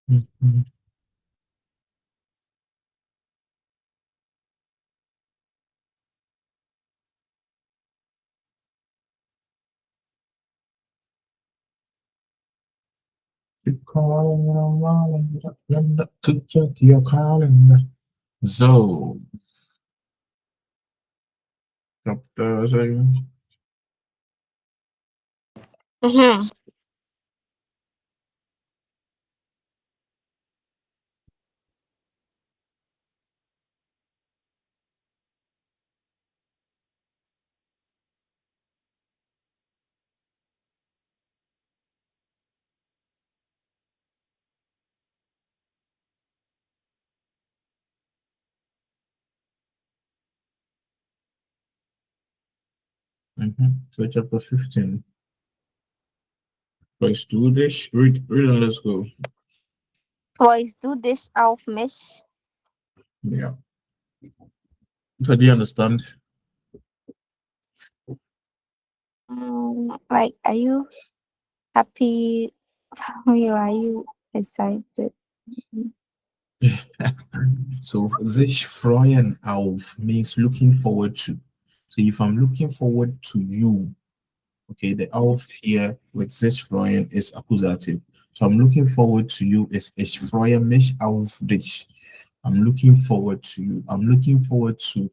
Mhm. Keep calling around, to check your calendar. So, chapter 7. Mm-hmm. So, chapter 15. Let's do this. Read and let's go. Weißt du dich auf mich? Yeah. So, do you understand? Like, are you happy? Are you excited? So, sich freuen auf means looking forward to. So, if I'm looking forward to you, okay, the auf here with sich freuen is accusative. So, I'm looking forward to you is ich freue mich auf dich. I'm looking forward to you. I'm looking forward to,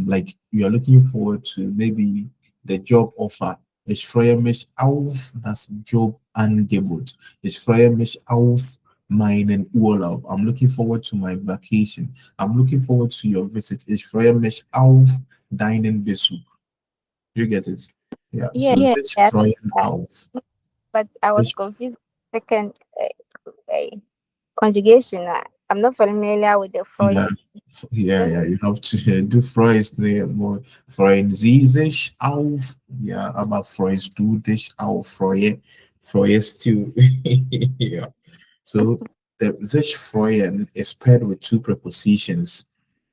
like you're looking forward to maybe the job offer. Ich freue mich auf das Jobangebot. Ich freue mich auf meinen Urlaub. I'm looking forward to my vacation. I'm looking forward to your visit. Ich freue mich auf deinen Besuch. You get it? Yeah. Yeah, So sich yes, freuen that. auf. But I was Sich confused with the second conjugation. I'm not familiar with the Yeah, first. yeah. You have to do freust more. Freuen Sie sich auf? Yeah, aber freust du dich auf? Freust du? Yeah. So the sich freuen is paired with two prepositions,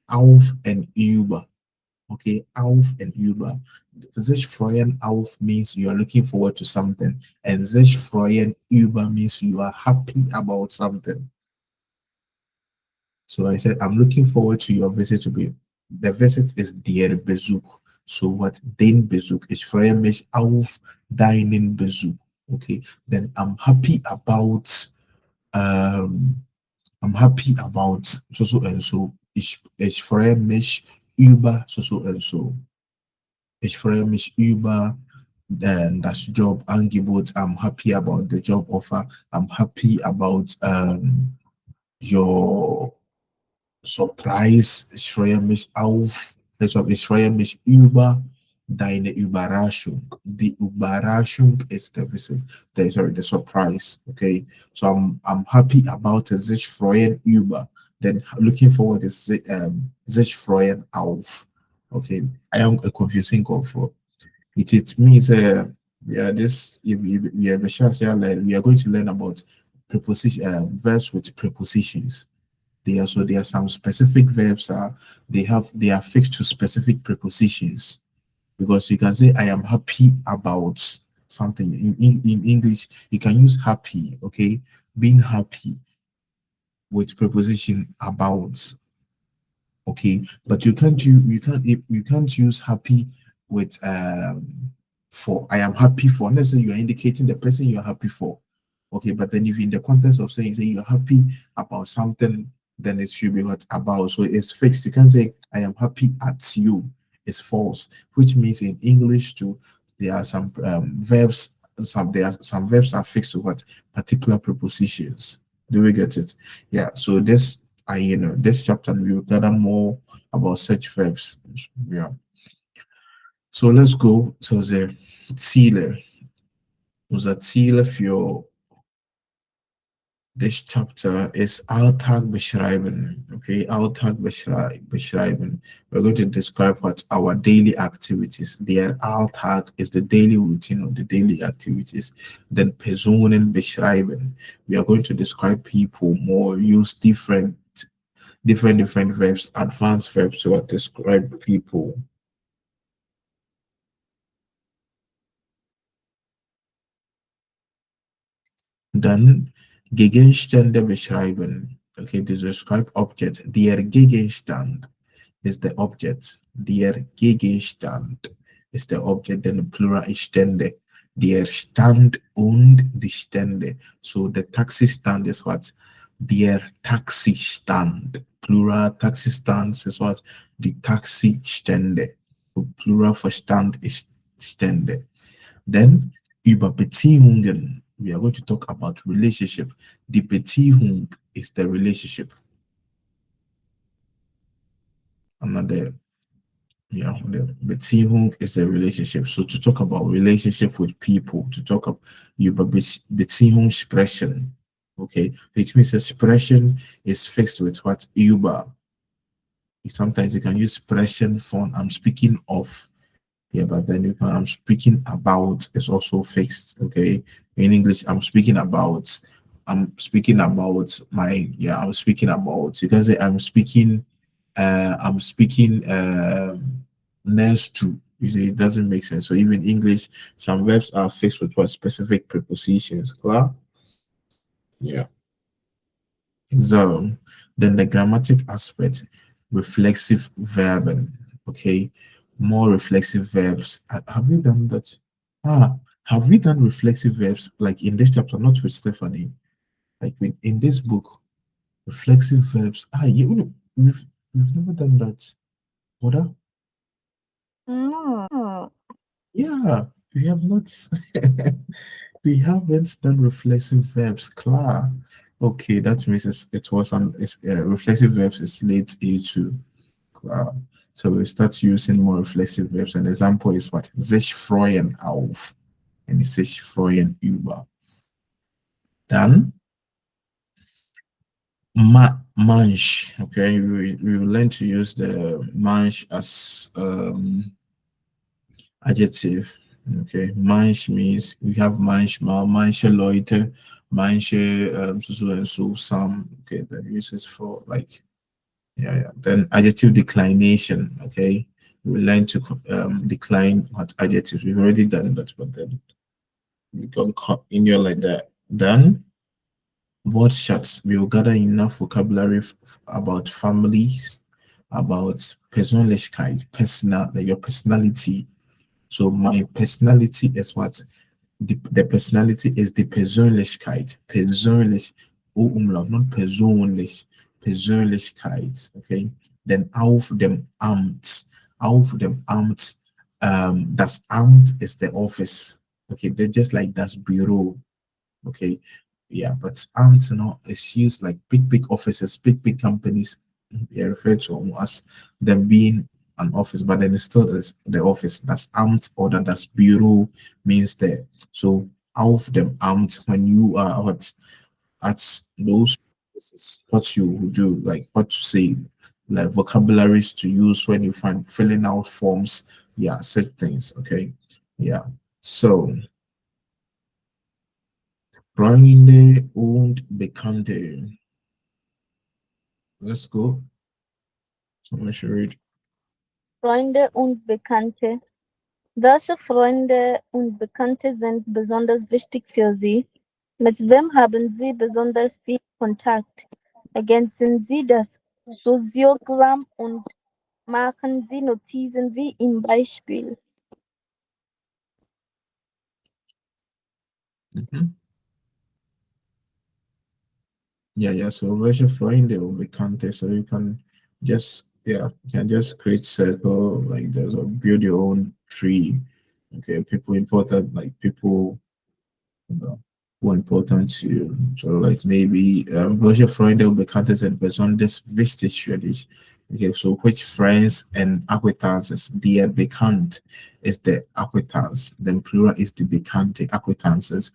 auf and über. Okay, auf and über. Sich freuen auf means you are looking forward to something, and sich freuen über means you are happy about something. So I said, I'm looking forward to your visit to be. The visit is der Besuch. So what den Besuch? Ich freue mich auf deinen Besuch. Okay. Then um I'm happy about so so and so. Ich freue mich über so so and so. Ich freue mich über then das Jobangebot. I'm happy about the job offer. I'm happy about your Surprise, ich freue mich auf, also ich freue mich über deine Überraschung. Die Überraschung is the visit, the surprise. Okay, so I'm happy about it. Sich freuen über. Then looking forward is sich freuen auf. Okay, I am a confusing of it means yeah this we have a chance here like we are going to learn about preposition verbs with prepositions. There are some specific verbs they are fixed to specific prepositions because you can say I am happy about something in English you can use happy, okay, being happy with preposition about, okay, but you can't use happy with for I am happy for unless you are indicating the person you are happy for. Okay, but then if in the context of saying say you're happy about something, then it should be what about. So it's fixed. You can say I am happy at you. It's false, which means in English too, there are some verbs. There are some verbs are fixed to what particular prepositions. Do we get it? Yeah. So this this chapter we will gather more about such verbs. Yeah. So let's go. So the Ziele. Unser Ziele für this chapter is Alltag beschreiben. Okay, beschreiben. We're going to describe what our daily activities. Der Alltag is the daily routine or the daily activities. Then Personen beschreiben. We are going to describe people more, use different verbs, advanced verbs to describe people. Dann Gegenstände beschreiben. Okay, to describe objects. Der Gegenstand is the object. Der Gegenstand is the object. Then the plural is Stände. Der Stand und die Stände. So the taxi stand is what? Der Taxistand. Plural taxi stands is what? The taxi Stände. So plural for stand is Stände. Then über Beziehungen. We are going to talk about relationship. Die Beziehung is the relationship. Another, yeah, the Beziehung is a relationship. So to talk about relationship with people, to talk about über Beziehung sprechen. Okay, it means expression is fixed with what? Über. Sometimes you can use sprechen for I'm speaking of. Yeah, but then if I'm speaking about, it's also fixed. Okay. In English, I'm speaking about my, yeah, I'm speaking about, you can say I'm speaking next to. You see, it doesn't make sense. So even English, some verbs are fixed with what specific prepositions. Clear? Yeah. So then the grammatic aspect, reflexive verb. Okay, more reflexive verbs. Have we done that? Ah, have we done reflexive verbs like in this chapter? Not with Stephanie. Like in this book, reflexive verbs. Ah, we've never done that. What? No. Yeah, we have not. We haven't done reflexive verbs. Clear. Okay, that means it was reflexive verbs is late A2. Klar. So we start using more reflexive verbs. An example is what? Sich freuen auf. And sich freuen über. Dann manch. Okay, we will learn to use the manch as adjective. Okay, manch means we have manchmal, manche Leute, manche so and so, some. Okay, that uses for like yeah. Then adjective declination. Okay, we learn to decline what adjectives. We've already done that, but then we can continue like that. Then Wortschatz. We will gather enough vocabulary about families, about Persönlichkeit, personal, like your personality. So my personality is what the personality is the Persönlichkeit. Persönlich, O Umlaut, not persönlich. Persönlichkeit. Okay. Then auf dem Amt. Auf dem Amt. Das Amt is the office. Okay. They're just like that's bureau. Okay. Yeah, but Amt, is used like big offices, big companies. They refer to them as them being an office, but then it's still is the office. That's Amt or that's bureau means there. So auf dem Amt, when you are at those places, what you would do, like what to say, like vocabularies to use when you find filling out forms. Yeah, such things. Okay. Yeah. So Freunde und Bekannte. Let's go. Someone should read. Freunde und Bekannte. Welche Freunde und Bekannte sind besonders wichtig für Sie? Mit wem haben Sie besonders viel Kontakt? Ergänzen Sie das Soziogramm und machen Sie Notizen wie im Beispiel. Mhm. Yeah. So welche Freunde und Bekannte. So you can just you can just create circle like there's a build your own tree. Okay, people important like people who are important to you. So like maybe welche Freunde und Bekannte sind besonders wichtig für dich. Okay, so which friends and acquaintances? Der bekannt is the acquaintance. Then plural is the bekannte. Acquaintances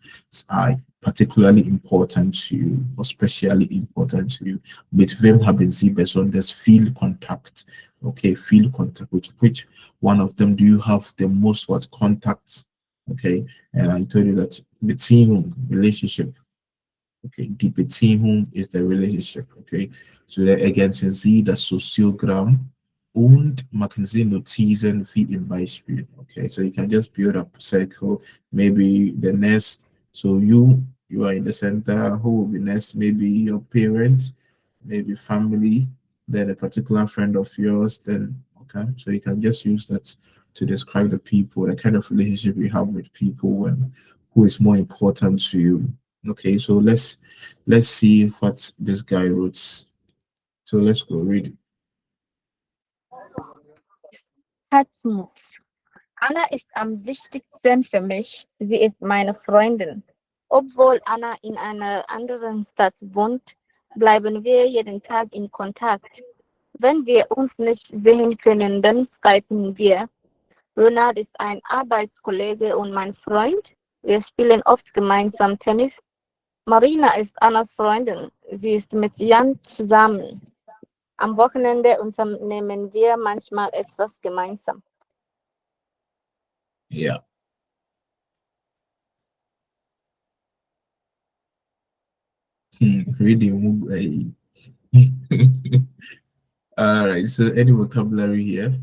are particularly important to you or specially important to you. Mit wem haben Sie besonders viel Kontakt? Okay, viel Kontakt. With which one of them do you have the most what contacts? Okay, and I told you that Beziehung, relationship. Okay, die Beziehung is the relationship. Okay, so there ergänzen Sie das Soziogramm und machen Sie Notizen wie im Beispiel. Okay, so you can just build up a circle. Maybe the next, so you You are in the center. Who will be next? Maybe your parents, maybe family, then a particular friend of yours. Then okay, so you can just use that to describe the people, the kind of relationship you have with people, and who is more important to you. Okay, so let's see what this guy wrote. So let's go read it. Herzmus. Anna ist am wichtigsten für mich. Sie ist meine Freundin. Obwohl Anna in einer anderen Stadt wohnt, bleiben wir jeden Tag in Kontakt. Wenn wir uns nicht sehen können, dann skypen wir. Ronald ist ein Arbeitskollege und mein Freund. Wir spielen oft gemeinsam Tennis. Marina ist Annas Freundin. Sie ist mit Jan zusammen. Am Wochenende unternehmen wir manchmal etwas gemeinsam. Yeah. Reading. All right. So any vocabulary here?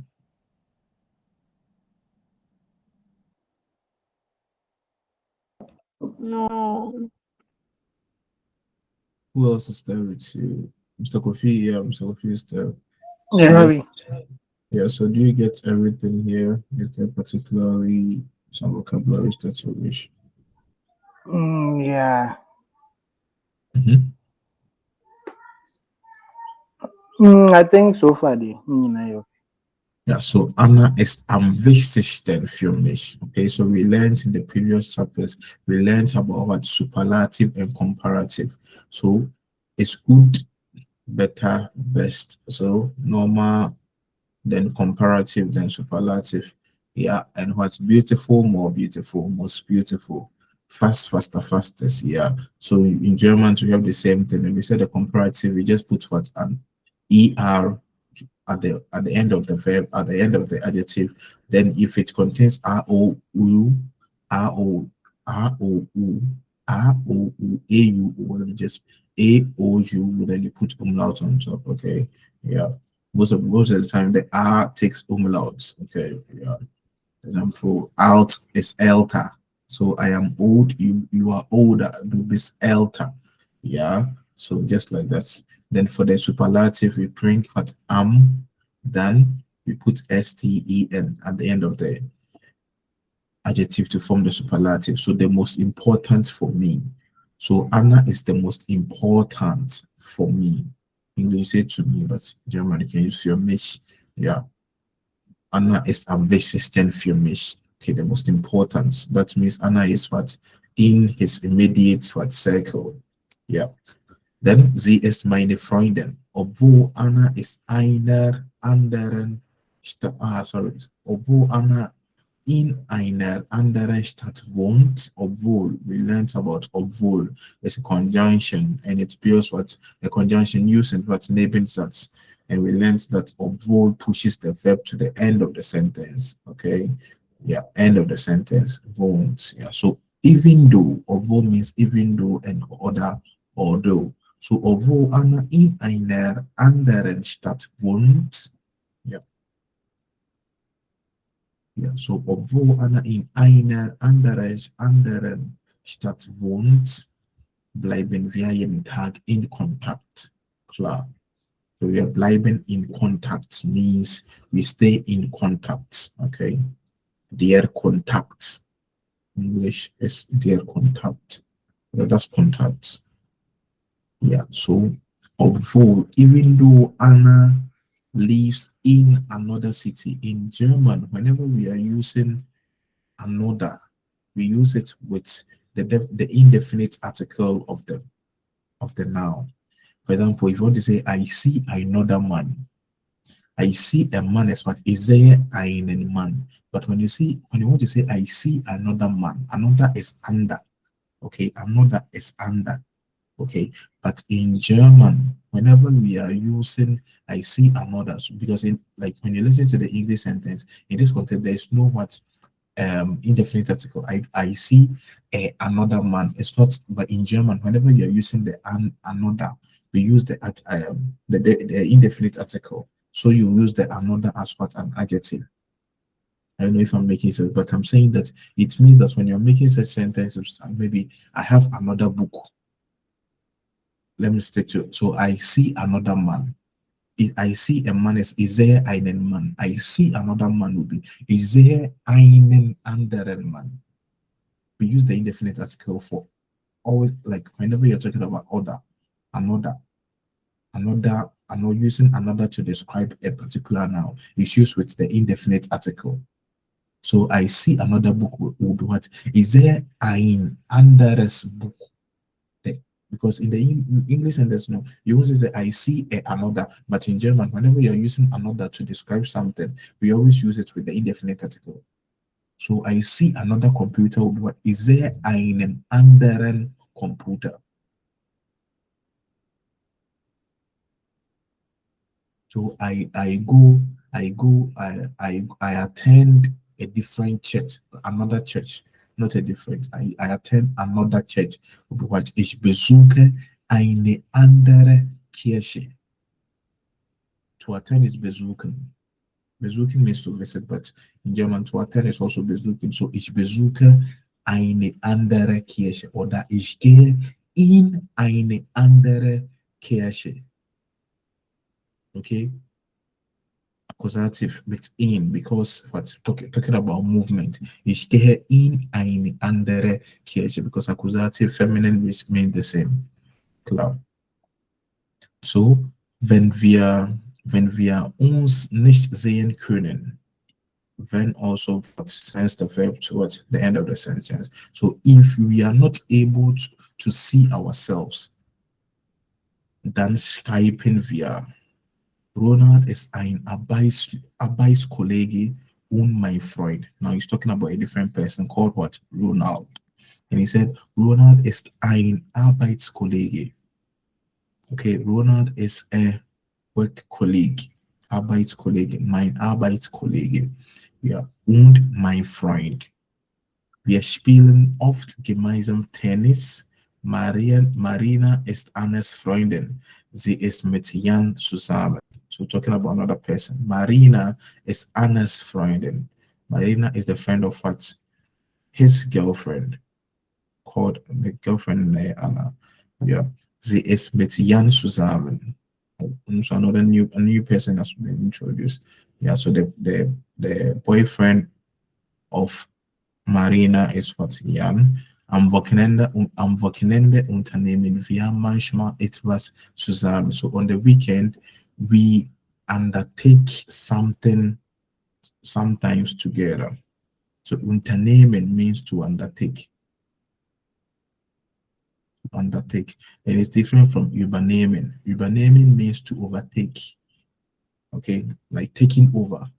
No. Who else is there with you? Mr. Kofi, yeah, Mr. Kofi is there. Yeah, So Ravi. yeah, so do you get everything here? Is there particularly some vocabularies that you wish? Yeah. Mhm. I think so far the Yeah, so Anna ist am wichtigsten für mich. Okay, so we learned in the previous chapters, we learned about what superlative and comparative. So it's good, better, best. So normal, then comparative, then superlative. Yeah, and what's beautiful, more beautiful, most beautiful. Fast, faster, fastest. Yeah. So in German, we have the same thing. When we say the comparative, we just put what an er at the end of the verb, at the end of the adjective. Then if it contains r o r o u a u, or let me just a o u, then you put umlaut on top. Okay, yeah. Most of the time the r takes umlauts. Okay, yeah. For example, out is elter. So I am old, you are older, du bist älter. Yeah. So just like that. Then for the superlative, we print what am, then we put STEN at the end of the adjective to form the superlative. So the most important for me. So Anna is the most important for me. English say to me, but German you can use für mich. Yeah. Anna ist am wichtigsten für mich. Okay, the most important. That means Anna is what in his immediate what circle. Yeah. Then sie ist meine Freundin. Obwohl Anna ist einer anderen Stadt. Sorry. Obwohl Anna in einer anderen Stadt wohnt, obwohl, we learned about obwohl. It's a conjunction and it builds what a conjunction using what Nebensatz. And we learned that obwohl pushes the verb to the end of the sentence. Okay. Yeah, end of the sentence. Wohnt. Yeah. So even though, obwohl means even though and other, although. So obwohl Anna in einer anderen Stadt wohnt. Yeah. Ja, so obwohl Anna in einer anderen Stadt wohnt, bleiben wir jeden Tag in Kontakt. Klar. So wir bleiben in Kontakt means we stay in contact. Okay. Der Kontakt. English is der Kontakt. Oder das Kontakt. Yeah. So obwohl, even though Anna lives in another city. In German, whenever we are using another, we use it with the indefinite article of the noun. For example, if you want to say, I see another man, I see a man as what is there einen man. But when you want to say, I see another man, another is under. Okay, another is under. Okay, but in German, whenever we are using I see another, because in like when you listen to the English sentence in this context, there is no what indefinite article. I see another man. It's not, but in German, whenever you're using the another, we use the indefinite article. So you use the another as what an adjective. I don't know if I'm making sense, but I'm saying that it means that when you're making such sentences, maybe I have another book. Let me stick to it. So I see another man. If I see a man, is there einen man? I see another man will be is there einen anderen Mann? We use the indefinite article for always, like whenever you're talking about other, another, I'm not using another to describe a particular noun. It's used with the indefinite article. So I see another book will be what? Is there ein anderes Buch? Because in the English sentence, no, you always say I see another, but in German, whenever you're using another to describe something, we always use it with the indefinite article. So I see another computer will be what? Is there einen anderen Computer? So I attend a different church, another church, not a different. I attend another church. What ich besuche eine andere Kirche. To attend is besuchen. Besuchen means to visit, but in German to attend is also besuchen. So ich besuche eine andere Kirche oder ich gehe in eine andere Kirche. Okay? Accusative with in because what's talking about movement. Ich gehe in eine andere Kirche because accusative feminine which mean the same. Klar. So, wenn wir uns nicht sehen können, when also sends the verb towards the end of the sentence. So, if we are not able to see ourselves, dann skypen wir. Ronald is ein Arbeitskollege und mein Freund. Now he's talking about a different person called what? Ronald. And he said, Ronald ist ein Arbeitskollege. Okay, Ronald is a work colleague. Arbeitskollege, mein Arbeitskollege. Ja, und mein Freund. Wir spielen oft gemeinsam Tennis. Marina ist Annes Freundin. Sie ist mit Jan zusammen. So talking about another person. Marina is Anna's Freundin. Marina is the friend of what? His girlfriend. Called the girlfriend Anna. Yeah. Sie ist mit Jan zusammen. So another new person has been introduced. Yeah, so the boyfriend of Marina is what? Jan. Am Wochenende unternehmen wir manchmal etwas zusammen. So on the weekend, we undertake something sometimes together. So unternehmen means to undertake. Undertake. And it's different from übernehmen. Übernehmen means to overtake. Okay, like taking over.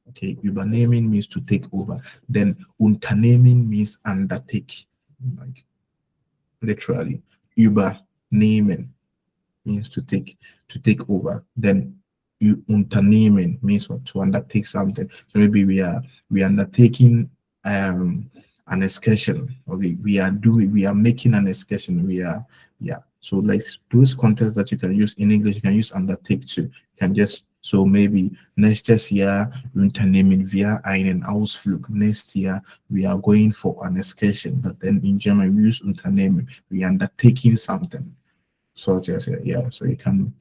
Okay, übernehmen means to take over. Then unternehmen means undertake. Like literally. Übernehmen means to take over. Then you unternehmen means what? To undertake something. So maybe we are undertaking an excursion, or we are making an excursion. So like those contexts that you can use in English, you can use undertake too. You can just so maybe nächstes Jahr unternehmen wir einen Ausflug. Next year we are going for an excursion. But then in German we use unternehmen. We are undertaking something. So just yeah, so you can.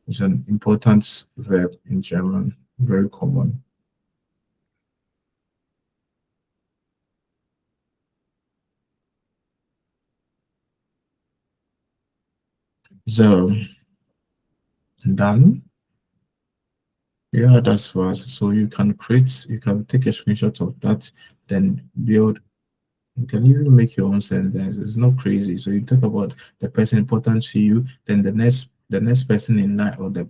It's an important verb in German, very common. So done. Yeah, that's fast. So you can take a screenshot of that, then build. You can even make your own sentence. It's not crazy. So you talk about the person important to you, then the next person in line, or the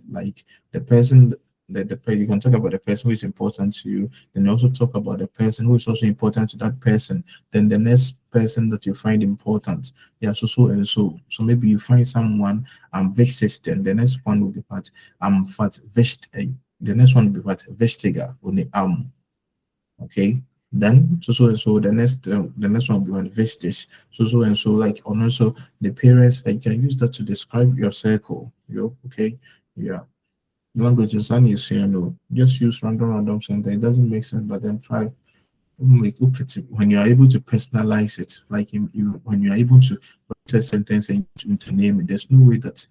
person you can talk about the person who is important to you. Then you also talk about the person who is also important to that person. Then the next person that you find important. Yeah, so and so. So maybe you find someone wichtig, then the next one will be what fat the next one will be what wichtiger on the okay. Then so and so the next one will be what wichtig. So and so like and also the parents. I can use that to describe your circle. Okay. Yeah. Language is just use random sentence. It doesn't make sense, but then try. when you are able to personalize it, like when you are able to write a sentence and to name it, there's no way that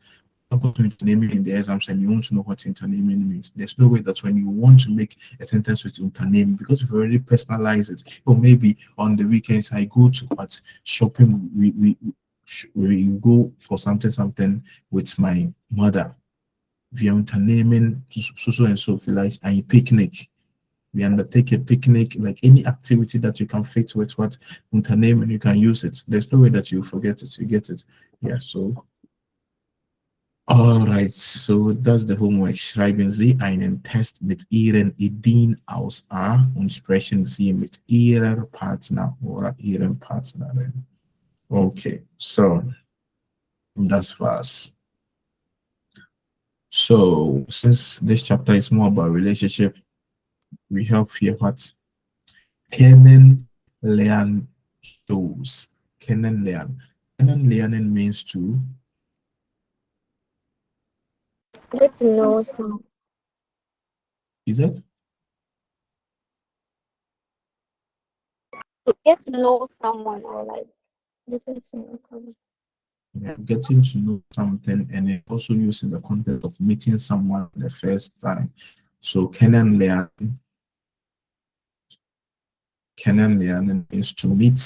naming in the exams and you want to know what internaming means. There's no way that when you want to make a sentence with intername, because you've already personalized it, or maybe on the weekends I go to what shopping, we go for something with my mother. We are internaming so and so, like a picnic. We undertake a picnic, like any activity that you can fit with what intername and you can use it. There's no way that you forget it, you get it. Yeah, so alright, so das the Homework. Schreiben Sie einen Test mit Ihren Ideen aus A und sprechen Sie mit Ihrer Partner oder Ihren Partnerin. Okay, so das war's. So since this chapter is more about relationship, we have here what kennenlernen shows. Kennenlernen. Kennenlernen means to Get to know some. is it? To get to know someone or like getting to know someone. Yeah, getting to know something and it also used in the context of meeting someone for the first time. So kennenlernen means to meet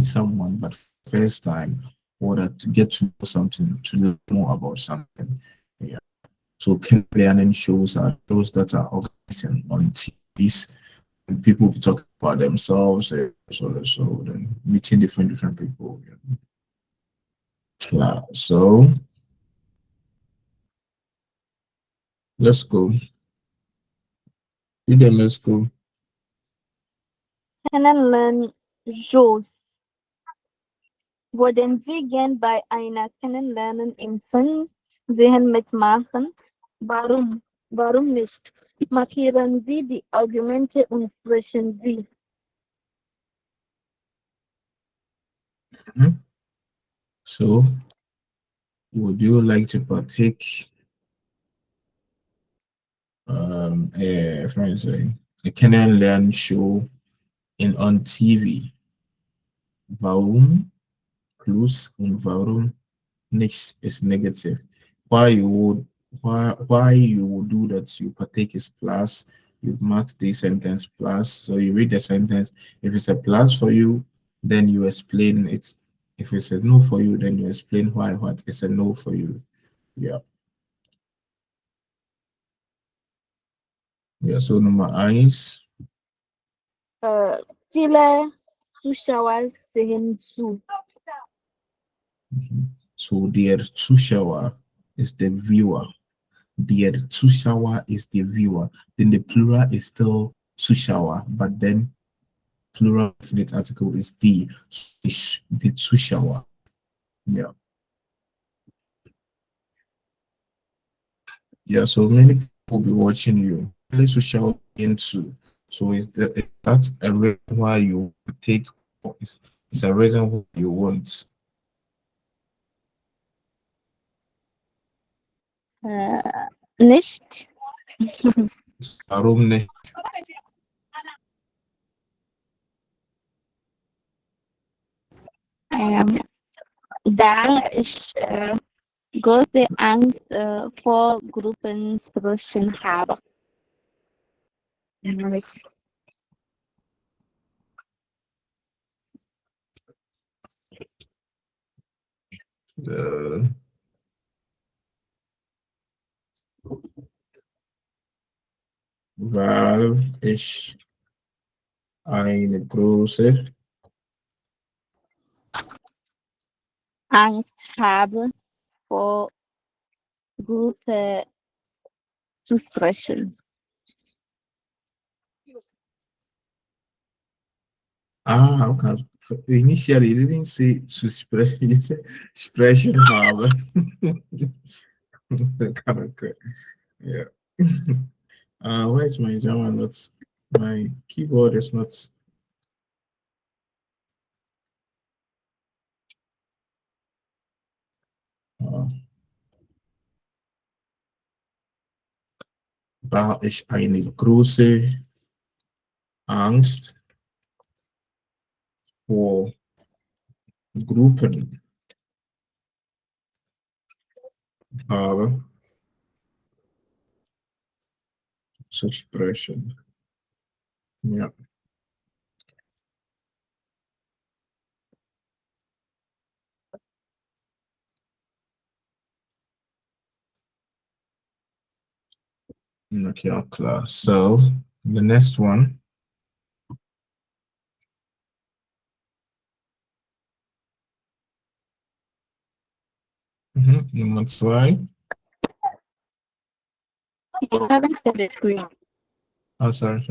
someone but first time or that to get to know something, to learn more about something. Yeah. So kennenlernen shows are those that are organizing on TVs and people talk about themselves so then meeting different people. Yeah. So let's go. Let's go. Kennenlernen shows. Wurden Sie gern bei einer Kennenlernen im Fernsehen mitmachen? Warum? Warum nicht? Markieren Sie die Argumente und sprechen Sie. Mhm. So would you like to partake for instance, a Learn show in on TV? Warum plus und warum nichts is negative? Why you would why you would do that? You partake is plus. You mark the sentence plus. So you read the sentence. If it's a plus for you, then you explain it. If it's a no for you, then you explain why what is a no for you. Yeah. Ja, so Nummer eins. Viele Zuschauer sehen zu. So der Zuschauer is the viewer. Der Zuschauer is the viewer. Then the plural is still Zuschauer, but then plural definite article is the Zuschauer. Yeah. Yeah, so many people will be watching you. Let's social into. So that's a reason why you take it's a reason why you want. Nicht. Warum nicht? Da ich große Angst vor Gruppensprechen habe. The weil ich eine große Angst habe, vor Gruppe zu sprechen. okay. Initially, you didn't say to express, you said expression have. Kind of good. Yeah. Why is my German not? My keyboard is not. Da ich eine große Angst for grouping our such expression. Yeah. Okay, our class. So the next one. Number two. You haven't set the screen. Oh, sorry.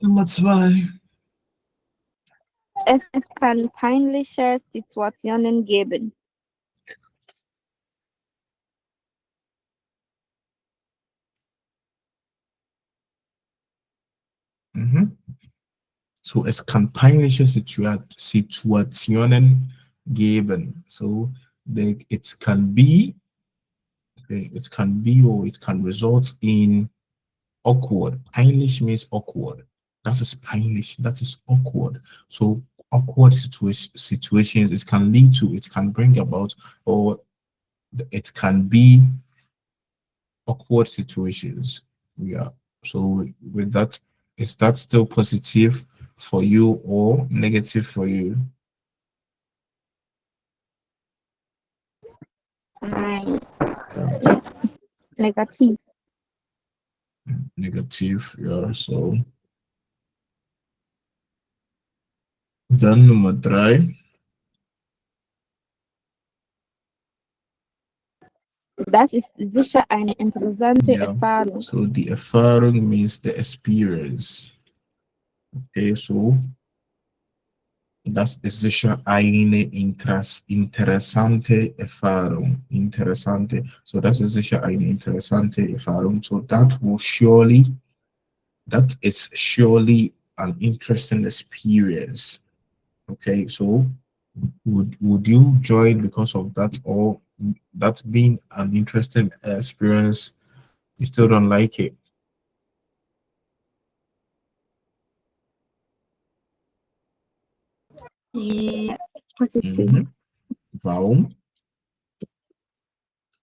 Nummer zwei. Es kann peinliche Situationen geben. So es kann peinliche Situationen geben. So it can be, okay, it can be or it can result in awkward. Peinlich means awkward. That is peinlich. That is awkward. So awkward situations it can lead to, it can bring about, or it can be awkward situations. Yeah. So with that, is that still positive for you or negative for you? Nein, Yeah. negativ. Negative. Yeah. So dann Nummer drei. Das ist sicher eine interessante Yeah. Erfahrung. So the Erfahrung means the experience. Okay. So das ist sicher eine interessante Erfahrung. Interessante. So das ist sicher eine interessante Erfahrung. So that is surely an interesting experience. Okay, so would you join because of that, or that being an interesting experience, you still don't like it? Positiv. Warum?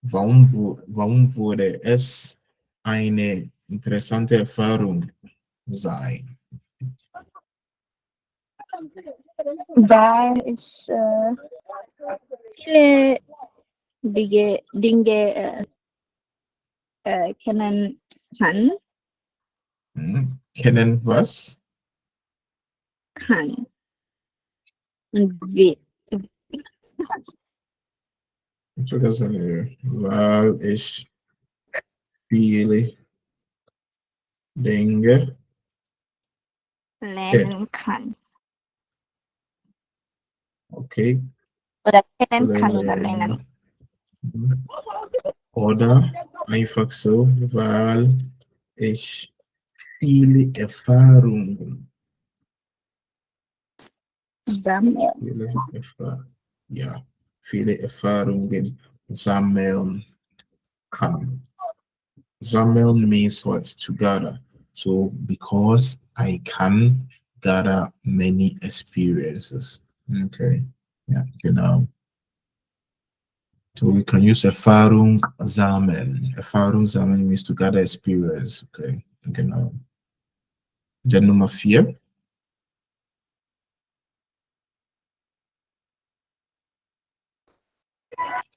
Warum wurde es eine interessante Erfahrung sein? Weil ich viele Dinge kennen kann. Kennen was? Kann. Und will. Weil ich viele Dinge Lernen kann. okay, Oder kennen kann oder lernen. Oder einfach so, weil ich viele Erfahrungen, Sammeln. ja, viele Erfahrungen sammeln kann. Sammeln means what? To gather. So because I can gather many experiences. Okay. Yeah, genau. So we can use Erfahrung sammeln. Erfahrung sammeln means to gather experience. Okay, genau. Dann Nummer 4.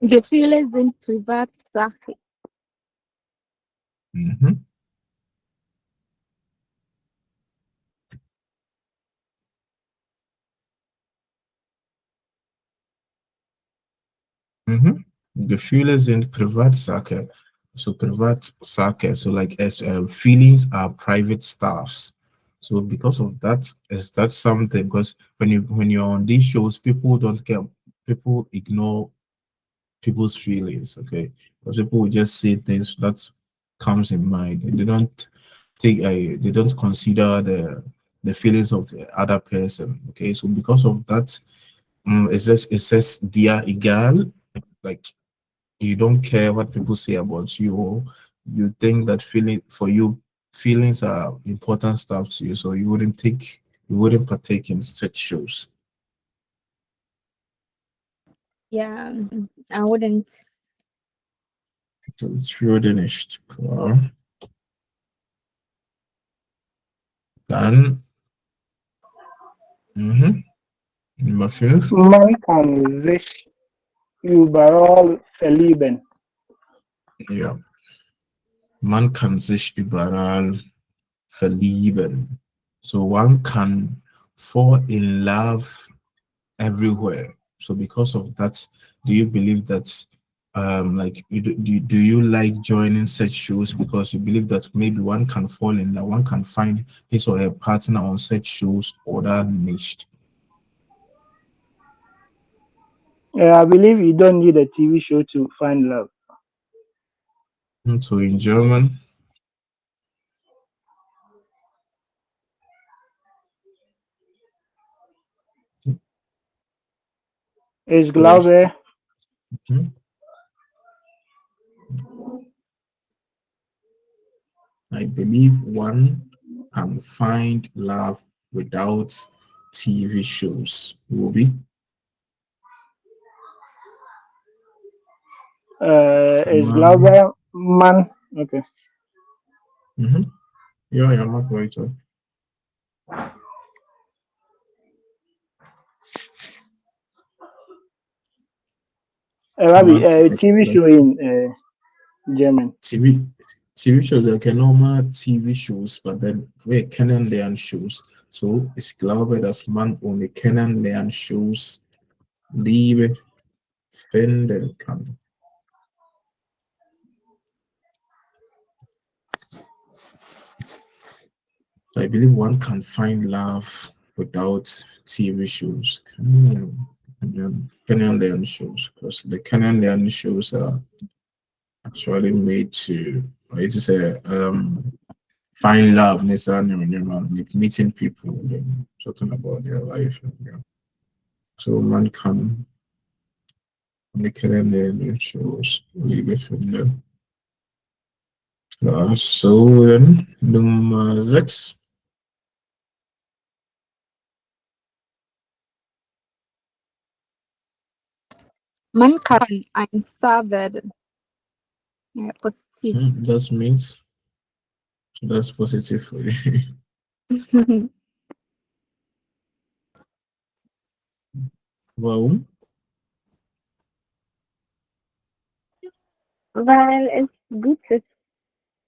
Gefühle sind Privatsache. Mhm. Mhm. Gefühle sind Privatsache. So Privatsache. So like as feelings are private stuffs. So because of that, is that something? Because when you're on these shows, people ignore people's feelings. Okay, because people will just say things that comes in mind, and they don't consider the feelings of the other person. Okay, so because of that, it says dia egal, like you don't care what people say about you, or you think that feeling for you feelings are important stuff to you, so you wouldn't partake in such shows. Yeah, I wouldn't. So it's really nicht klar. Dann, Nummer 5. Man kann sich überall verlieben. Ja, man kann sich überall verlieben. So one can fall in love everywhere. So because of that, do you believe that like do you like joining such shows because you believe that maybe one can fall in love, one can find his or her partner on such shows or that niche? I believe you don't need a TV show to find love. So in German, Ich yes. glaube, Mhm. I believe one can find love without TV shows. Ruby. So ich man, glaube, man, okay. mhm. Yeah, yeah, I'm not right. Rabi, Man, TV show in German. TV TV shows like a normal TV shows, but then we kennenlernen shows. So ich glaube, dass man ohne kennenlernen shows Liebe finden kann. So I believe one can find love without TV shows. Kennenlernen shows, because the kennenlernen shows are actually made to, it is a find love, like meeting people, and talking about their life. So man can make it shows really from them. So then Nummer 6. Man kann ein Star werden. Ja, positiv. That means that's positive for you. Warum? Weil es gut ist,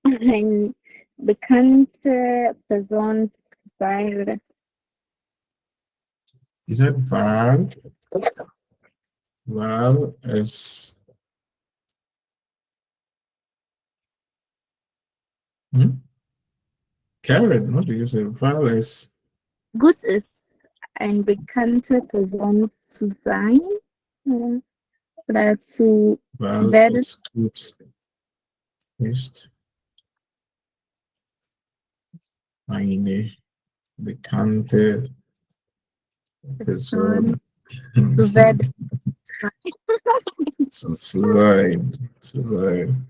eine bekannte Person zu sein. Is that Val? Val is Karen, what do you say? Val is Gut ist, eine bekannte Person zu sein oder zu Val werden. is gut ist eine bekannte Person Person. zu werden. Zu sein. Zu sein.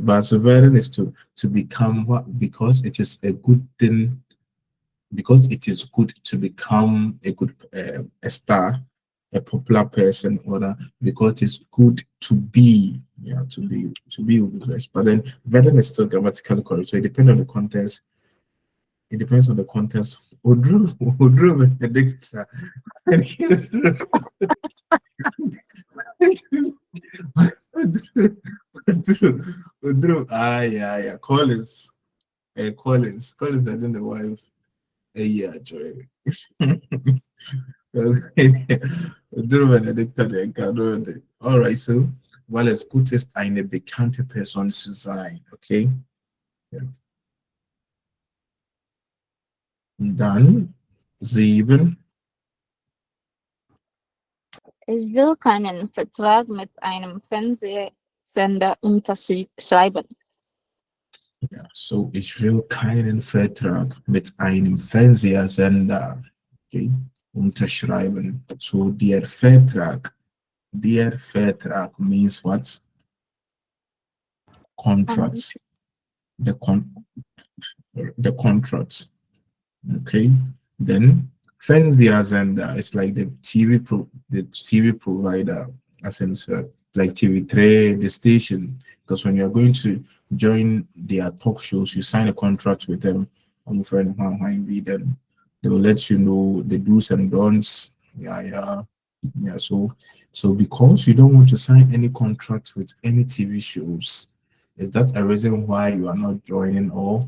But surviving is to become what, because it is a good thing, because it is good to become a good a star, a popular person, or that, because it's good to be, yeah, to be with the best. But then Veden is still grammatically correct, so it depends on the context. It depends on the context. Odru Benedicta. Yeah, yeah. Collins, I think the wife. Yeah, joy. Odru Benedicta, all right, so, weil es gut ist, eine bekannte Person zu sein, okay? Ja. Dann 7. Ich will keinen Vertrag mit einem Fernsehsender unterschreiben. Ja, so ich will keinen Vertrag mit einem Fernsehsender, okay, unterschreiben. So der Vertrag means what? Contract. the con the contract. Okay, then and it's like the TV provider, as in like TV3, the station. Because when you're going to join their talk shows, you sign a contract with them. I'm friend be then they will let you know the do's and don'ts. Yeah, yeah, yeah. So because you don't want to sign any contract with any TV shows, is that a reason why you are not joining, or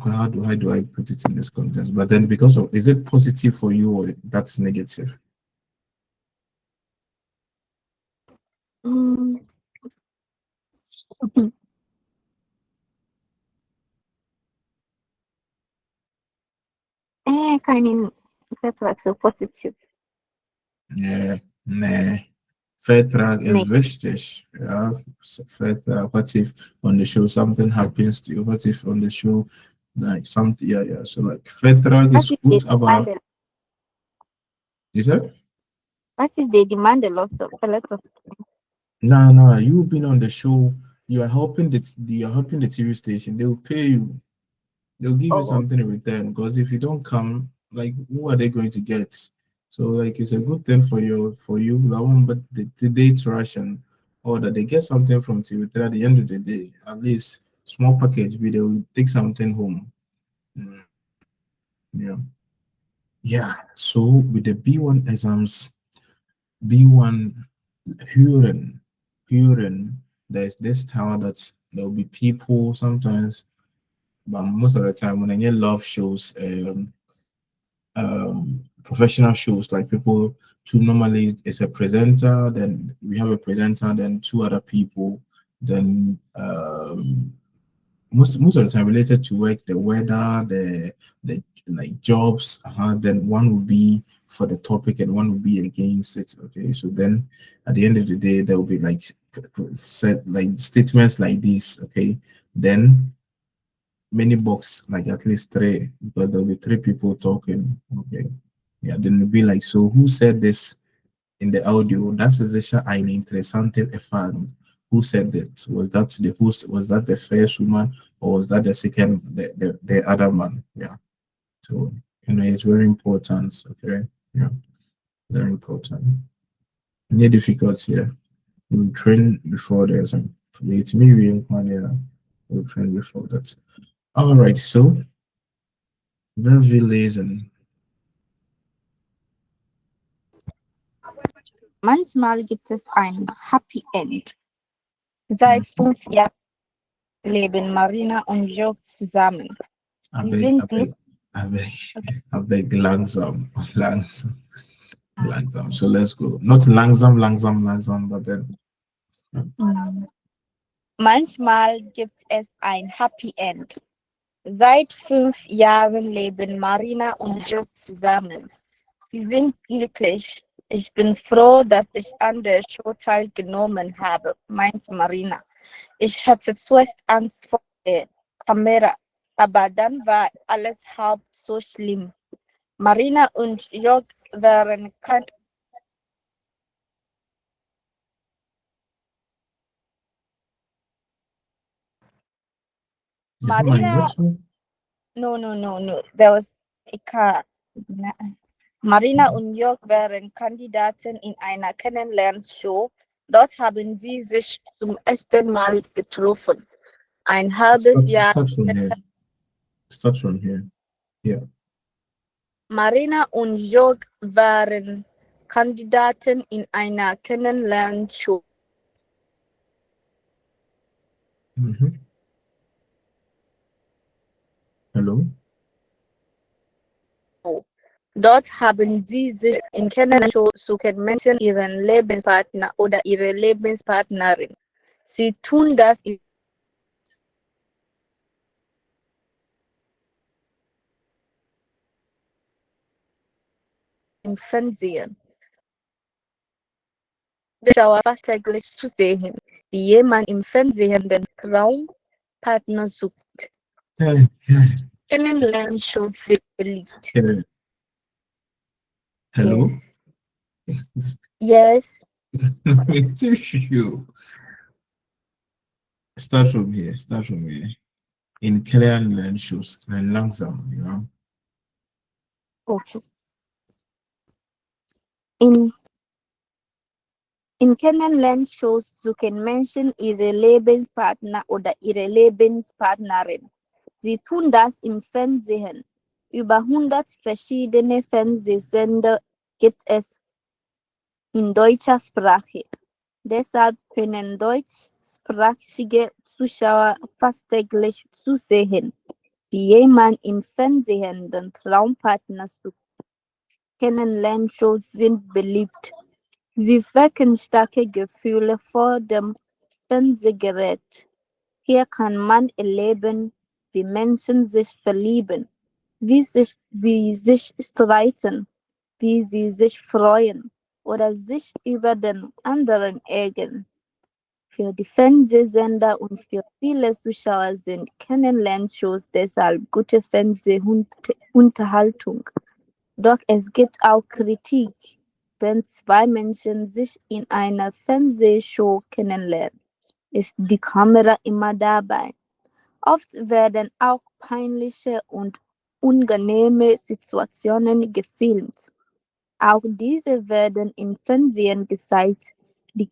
how do I put it in this context? But then because of, is it positive for you or that's negative? Mm, kind of that's like so positive. Yeah, nah. Vertrag is Negative. wichtig. Yeah, Vertrag. What if on the show something happens to you? What if on the show like something? Yeah, yeah. So like Vertrag What is if they good, demand aber you said what if they demand a lot of no, no. You've been on the show. You are helping the TV station. They will pay you. They'll give you oh something in return, because if you don't come, like who are they going to get? So like it's a good thing for you that one, but the day trash and all that, they get something from TV3 at the end of the day, at least small package, but they will take something home. Mm, yeah. Yeah. So with the B1 exams, B1 Huren, Huren, there's this tower that there'll be people sometimes, but most of the time when I get love shows, professional shows, like people two, normally it's a presenter, then we have a presenter, then two other people, then most of the time related to work, the weather, the like jobs, then one will be for the topic and one will be against it. Okay, so then at the end of the day there will be like set like statements like this. Okay, then many box, like at least three, because there'll be three people talking. Okay. Yeah, then it'll be like, so who said this in the audio? Das ist sicher eine interessante Erfahrung. Who said that? Was that the host? Was that the first woman? Or was that the second, the other man? Yeah. So, it's very important. Okay. Yeah. Very important. Any difficulty here? We train before there's some. It's me, we train before that. All right. So, very lesen. manchmal gibt es ein Happy End. Seit 5 Jahren leben Marina und Jörg zusammen. I Sie beg, I sind beg, glücklich. I beg, I beg, langsam, langsam, langsam. So let's go. Not langsam, langsam, langsam, but then Manchmal gibt es ein Happy End. Seit 5 Jahren leben Marina und Jörg zusammen. Sie sind glücklich. Ich bin froh, dass ich an der Show teilgenommen habe, meint Marina. Ich hatte zuerst Angst vor der Kamera, aber dann war alles halb so schlimm. Marina und Jörg waren is it my Marina, network? no. There was a car. Marina und Jörg waren Kandidaten in einer Kennenlernshow. Dort haben sie sich zum ersten Mal getroffen. Ein halbes Jahr. Start from here. Start from here. Yeah. Marina und Jörg waren Kandidaten in einer Kennenlernshow. Mm-hmm. Hello. Dort haben sie sich in Kennenlernshow suchen Menschen ihren Lebenspartner oder ihre Lebenspartnerin. Sie tun das im Fernsehen. Der Schauer fast täglich zu sehen, wie jemand im Fernsehen den Traumpartner sucht. Hey, hey, Kennenlernshow sind beliebt. hey. Yes. Hello. Yes. Me tissue. Start from here. Start from here. In kleinen Lernschuss, and langsam, you know. Okay. In Kennenlernshows suchen Menschen ihre Lebenspartner oder ihre Lebenspartnerin. Sie tun das im Fernsehen. Über 100 verschiedene Fernsehsender gibt es in deutscher Sprache. Deshalb können deutschsprachige Zuschauer fast täglich zusehen, wie jemand im Fernsehen den Traumpartner sucht. Kennenlernshows sind beliebt. Sie wecken starke Gefühle vor dem Fernsehgerät. Hier kann man erleben, wie Menschen sich verlieben, sie sich streiten, wie sie sich freuen oder sich über den anderen ärgern. Für die Fernsehsender und für viele Zuschauer sind Kennenlernshows deshalb gute Fernsehunterhaltung. Doch es gibt auch Kritik, wenn zwei Menschen sich in einer Fernsehshow kennenlernen. Ist die Kamera immer dabei? Oft werden auch peinliche und unangenehme Situationen gefilmt. Auch diese werden im Fernsehen gezeigt. Die,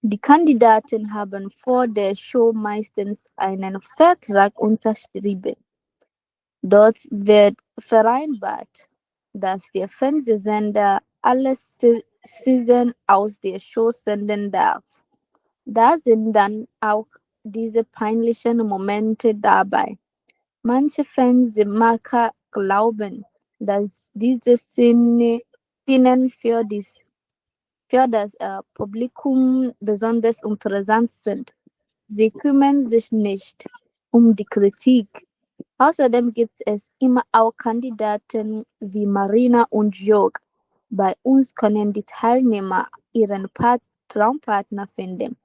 die Kandidaten haben vor der Show meistens einen Vertrag unterschrieben. Dort wird vereinbart, dass der Fernsehsender alle Szenen aus der Show senden darf. Da sind dann auch diese peinlichen Momente dabei. Manche Fernsehmacher glauben, dass diese Szenen für das Publikum besonders interessant sind. Sie kümmern sich nicht um die Kritik. Außerdem gibt es immer auch Kandidaten wie Marina und Jörg. Bei uns können die Teilnehmer ihren Traumpartner finden.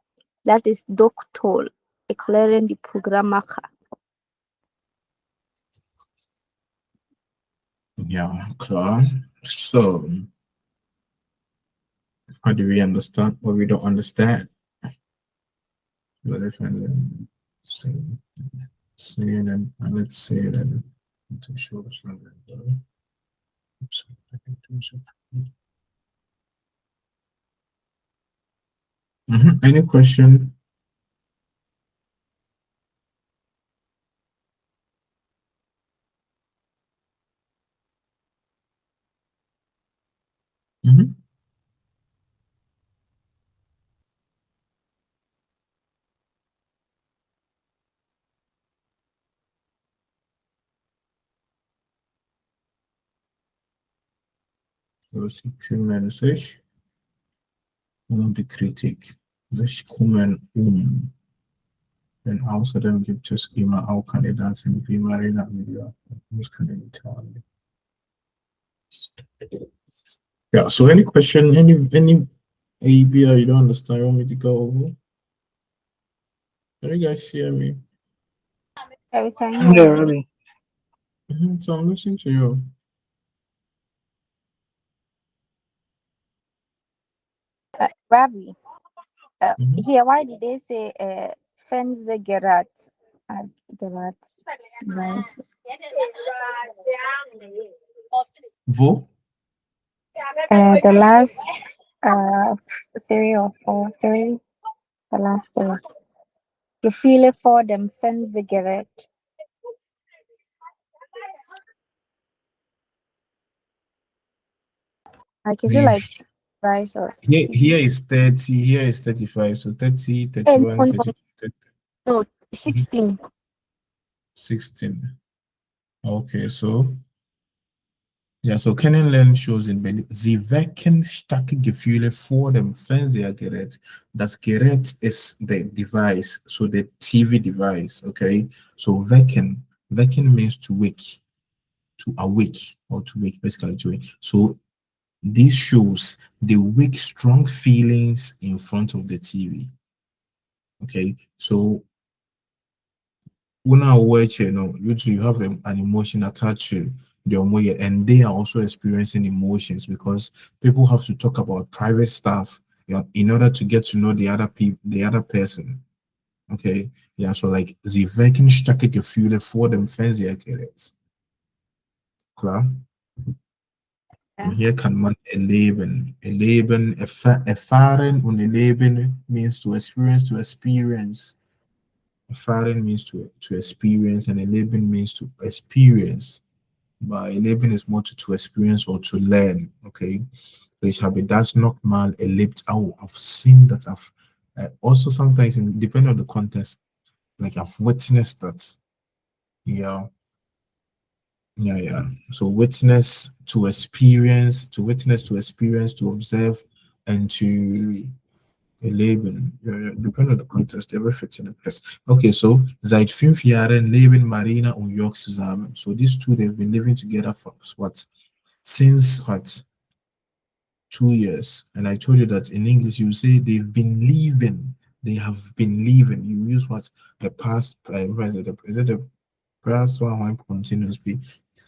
Das ist doch toll, erklären die Programmmacher. Yeah, klar. So, how do we understand what we don't understand? Let's say that to show something. Any question? Was ich kümmere sich die Kritik. Sich kümmern Denn außerdem gibt es immer auch Kandidaten wie Marina Media. Das kann ich Italien. Yeah, so any question, any ABI you don't understand, you want me to go over? Can you guys hear me? Yeah, we can Yeah, hear you. really. So I'm listening to you. Ravi, Mhm. here, why did they say Fernsehgerät? Gerät. Devices. Wo? The last uh, three or four, three, the last three. Gefühle vor dem Fernsehgerät. Like, is it like rice or Here is 30, here is 35. So 30, 31, no, 32, 30, no, 16. 16. Okay, so ja, so Kennenlernen shows in Berlin. Sie wecken starke Gefühle vor dem Fernsehgerät. Das Gerät is the device, so the TV device, okay? So wecken means to wake, to awake, or to wake, basically to wake. So these shows, they wake strong feelings in front of the TV, okay? So when I watch, you have an emotion attached to the Omoye, and they are also experiencing emotions because people have to talk about private stuff, in order to get to know the other people, the other person. Okay, yeah, so like sie wecken starke Gefühle vor dem Fernsehgerät. Klar. Und Yeah. hier kann man erleben. Erleben, erfahren und erleben means to experience, to experience. Erfahren means to experience, and erleben means to experience. But erleben is more to experience or to learn. Okay, so ich habe das nochmal erlebt. Oh, I've seen that. I've also sometimes, depending on the context, like I've witnessed that. Yeah, yeah. So witness, to experience, to observe, and to leben. Ja, depending on the context, every fits in the place. Okay, so seit 5 Jahren leben Marina und Jörg zusammen. So these two, they've been living together for what? Since what? 2 years. And I told you that in English, you say they've been living. They have been living. You use what? The past, is it the past one continuously?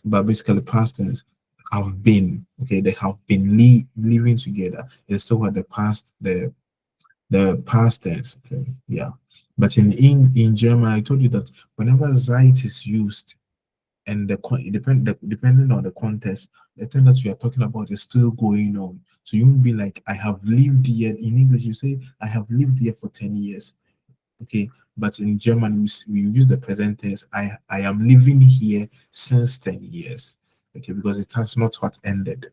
But basically, past tense have been. Okay, they have been living together. It's still what the past tense. Okay, yeah. But in German, I told you that whenever seit is used and depending on the context, the thing that you are talking about is still going on. So you won't be like, I have lived here. In English, you say, I have lived here for 10 years. Okay. But in German, we use the present tense. I am living here since 10 years. Okay, because it has not what ended.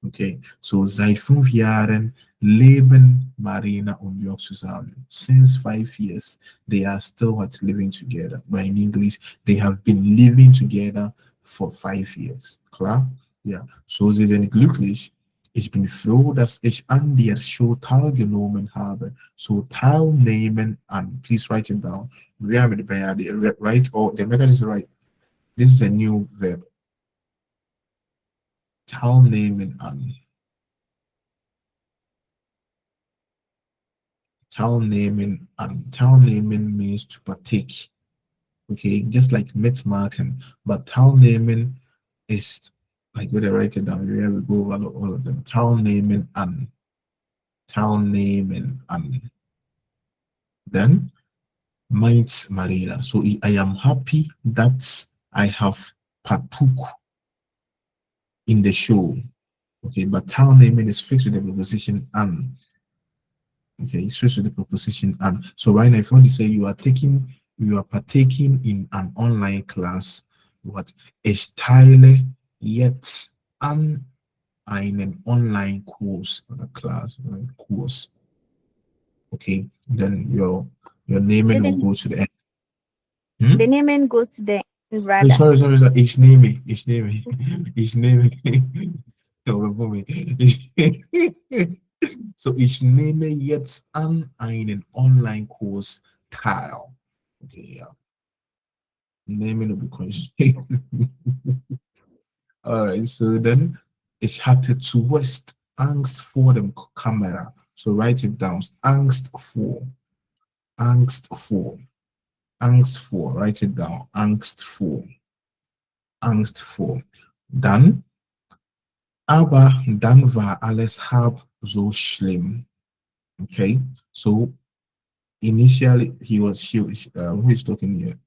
Okay, so seit 5 Jahren leben Marina und Jörg zusammen. Since 5 years, they are still what living together. But in English, they have been living together for 5 years. Klar? Ja. So sie sind glücklich. Ich bin froh, dass ich an der Show teilgenommen habe. So teilnehmen an. Please write it down. We are with the right or the mechanism right. This is a new verb. Teilnehmen an. Teilnehmen means to partake. Okay, just like mitmachen, but teilnehmen is like when I write it down. Here we go over all of them. Teilnehmen an. Then meint Marina. So I am happy that I have partook in the show. Okay, but teilnehmen is fixed with the preposition an. Okay, it's fixed with the preposition an. So right now, if you want to say you are partaking in an online class, what ich teile jetzt an einen Online-Kurs oder Class oder Kurs. Okay, then your naming will Didn't go to the end. the Hmm? name goes to the end Oh, rather. sorry. Ich nehme. Oh, Moment. So, ich nehme jetzt an einen Online-Kurs teil. Okay, ja. Naming will be constrained. All right, so then ich hatte zuerst Angst vor dem Kamera. So write it down. Angst vor, Angst vor. Write it down. Angst vor. Dann, aber dann war alles halb so schlimm. Okay, so initially who is talking here?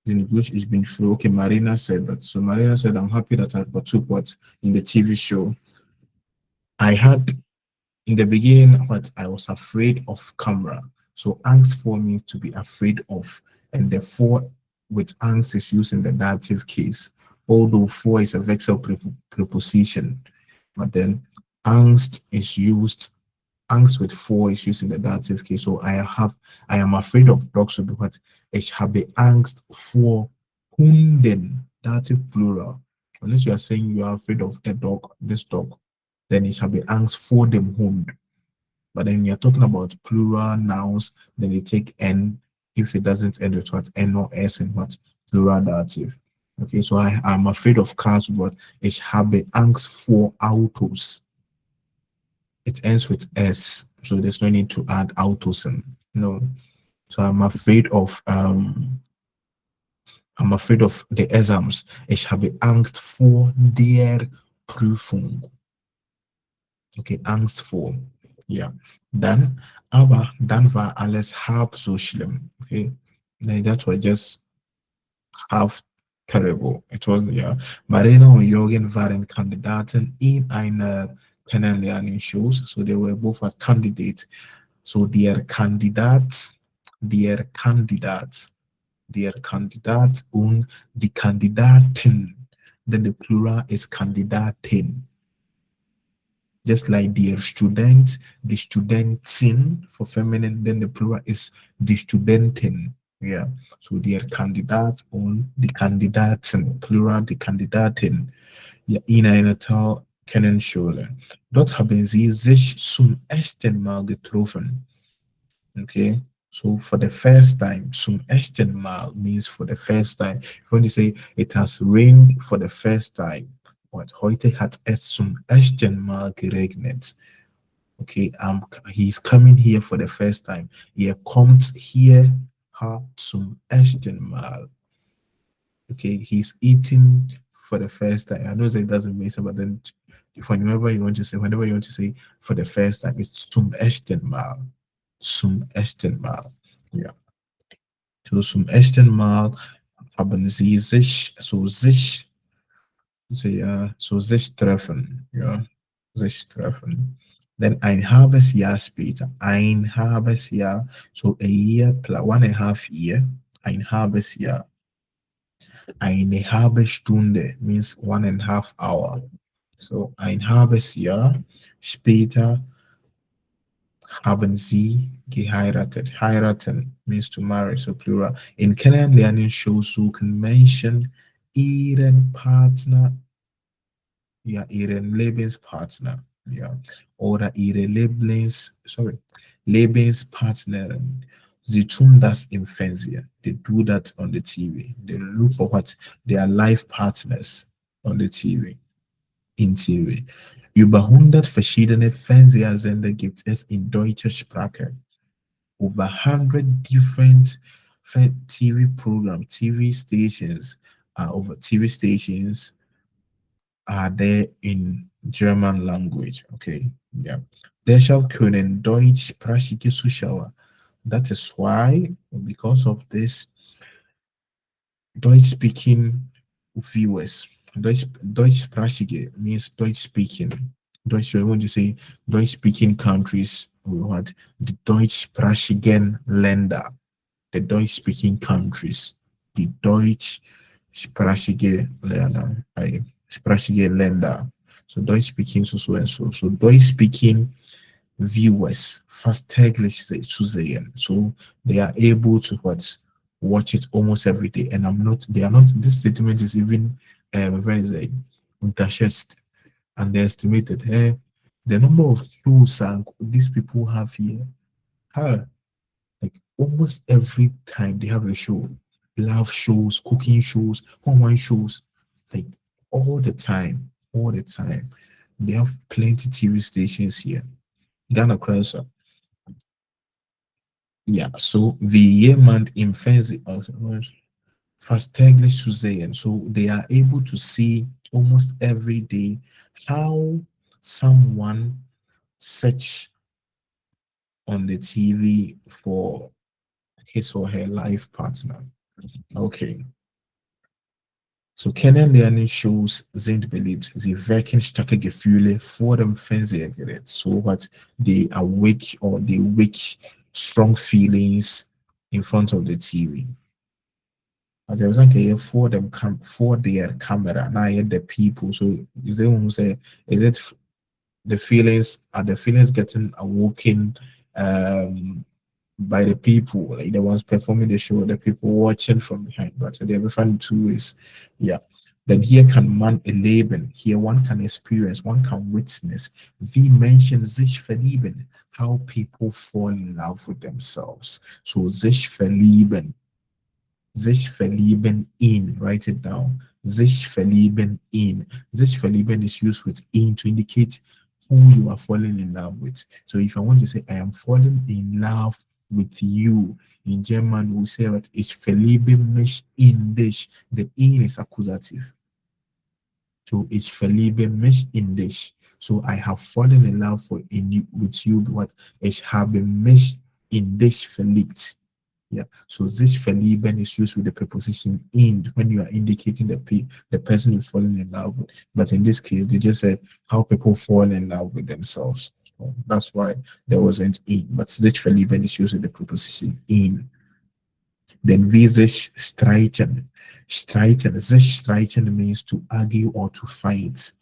In English, it's been through. Okay, Marina said that. So Marina said, I'm happy that I partook what in the TV show. I had in the beginning, but I was afraid of camera. So angst for means to be afraid of, and therefore with angst is used in the dative case. Although for is a vexel preposition, but then angst is used. Angst with for is used in the dative case. So I am afraid of dogs. So what ich habe Angst vor Hunden. Dative plural. Unless you are saying you are afraid of this dog, then ich habe Angst vor dem Hund. But then you're talking about plural nouns, then you take N if it doesn't end with what N or S in what plural dative. Okay, so I'm afraid of cars, but ich habe Angst vor Autos. It ends with S, so there's no need to add Autos in. No. So I'm afraid of the exams. Ich habe Angst vor der Prüfung. Okay, Angst vor. Ja, dann war alles halb so schlimm. Okay, like that was just half terrible. It was, ja. Marina und Jürgen waren Kandidaten in einer Kennenlernen-Shows, so they were both a candidate. So der Kandidat, der Kandidat und die Kandidatin. Then the plural is Kandidatin. Just like dear student, the studentin for feminine, then the plural is the studentin. Yeah. So dear Kandidat und die Kandidaten, plural die Kandidatin. Ja, in einer Kennenschule. Dort haben sie sich zum ersten Mal getroffen. Okay. So for the first time, zum ersten Mal means for the first time. When you say it has rained for the first time, what heute hat es zum ersten Mal geregnet. Okay, he's coming here for the first time. Er kommt hier zum ersten Mal. Okay, he's eating for the first time. I know that it doesn't make sense, but then whenever you want to say for the first time, it's zum ersten Mal. Zum ersten Mal. Ja. So zum ersten Mal haben sie sich, sich treffen. Ja, sich treffen. Then ein halbes Jahr später, ein halbes Jahr, so a year plus 1.5 year, ein halbes Jahr. Eine halbe Stunde means 1.5 hour. So ein halbes Jahr später haben sie geheiratet. Heiraten means to marry, so plural. In Kennenlernen shows suchen Menschen ihren Partner, ja, ihren Lebenspartner, ja, oder ihre Lebenspartnerin. Sie tun das im Fernsehen. They do that on the TV. They look for what? Their life partners on the TV. In TV. Über 100 verschiedene Fernsehsender gibt es in deutscher Sprache. Over 100 different TV programs, TV stations are there in German language. Okay, yeah. Deshalb können deutschsprachige Zuschauer. That is why, because of this, Deutsch speaking viewers. Deutschsprachige means Deutsch speaking. Deutsch, when you say Deutsch speaking countries, what? The deutschsprachigen Länder, the Deutsch speaking countries, the deutschsprachige Länder, sprachige Länder. So Deutsch speaking so and so. So Deutsch speaking viewers fast täglich zu sehen. So they are able to watch it almost every day. And they are not, this statement is even very like unterschätzt, underestimated. The number of shows these people have here, like almost every time they have a show, love shows, cooking shows, online shows, like all the time, all the time. They have plenty TV stations here. Ghana Chrysler. Yeah, so wie jemand im Fernsehen, fast täglich zu sehen. So they are able to see almost every day how someone search on the TV for his or her life partner. Okay. So Kennenlernen shows sind beliebt. Sie wecken starke Gefühle vor dem Fernsehgerät. So what they wake strong feelings in front of the TV. As I was like, for their camera, now the people. So is it the feelings, are the feelings getting awoken by the people, like the ones performing the show, the people watching from behind? But they have found two ways. Yeah. Then here can man erleben. Here one can experience, one can witness. Wie Menschen sich verlieben. How people fall in love with themselves. So sich verlieben. Sich verlieben in. Write it down. Sich verlieben in. Sich verlieben is used with in to indicate who you are falling in love with. So if I want to say I am falling in love with you, in German we say that ich verliebe mich in dich. The in is accusative. So ich verliebe mich in dich. So I have fallen in love with you. What ich habe mich in dich verliebt. Yeah. So this verlieben is used with the preposition in when you are indicating the person you're falling in love with. But in this case, they just said how people fall in love with themselves. So that's why there wasn't in. But this verlieben is used with the preposition in. Then wie sich streiten. Streiten. Sich streiten means to argue or to fight.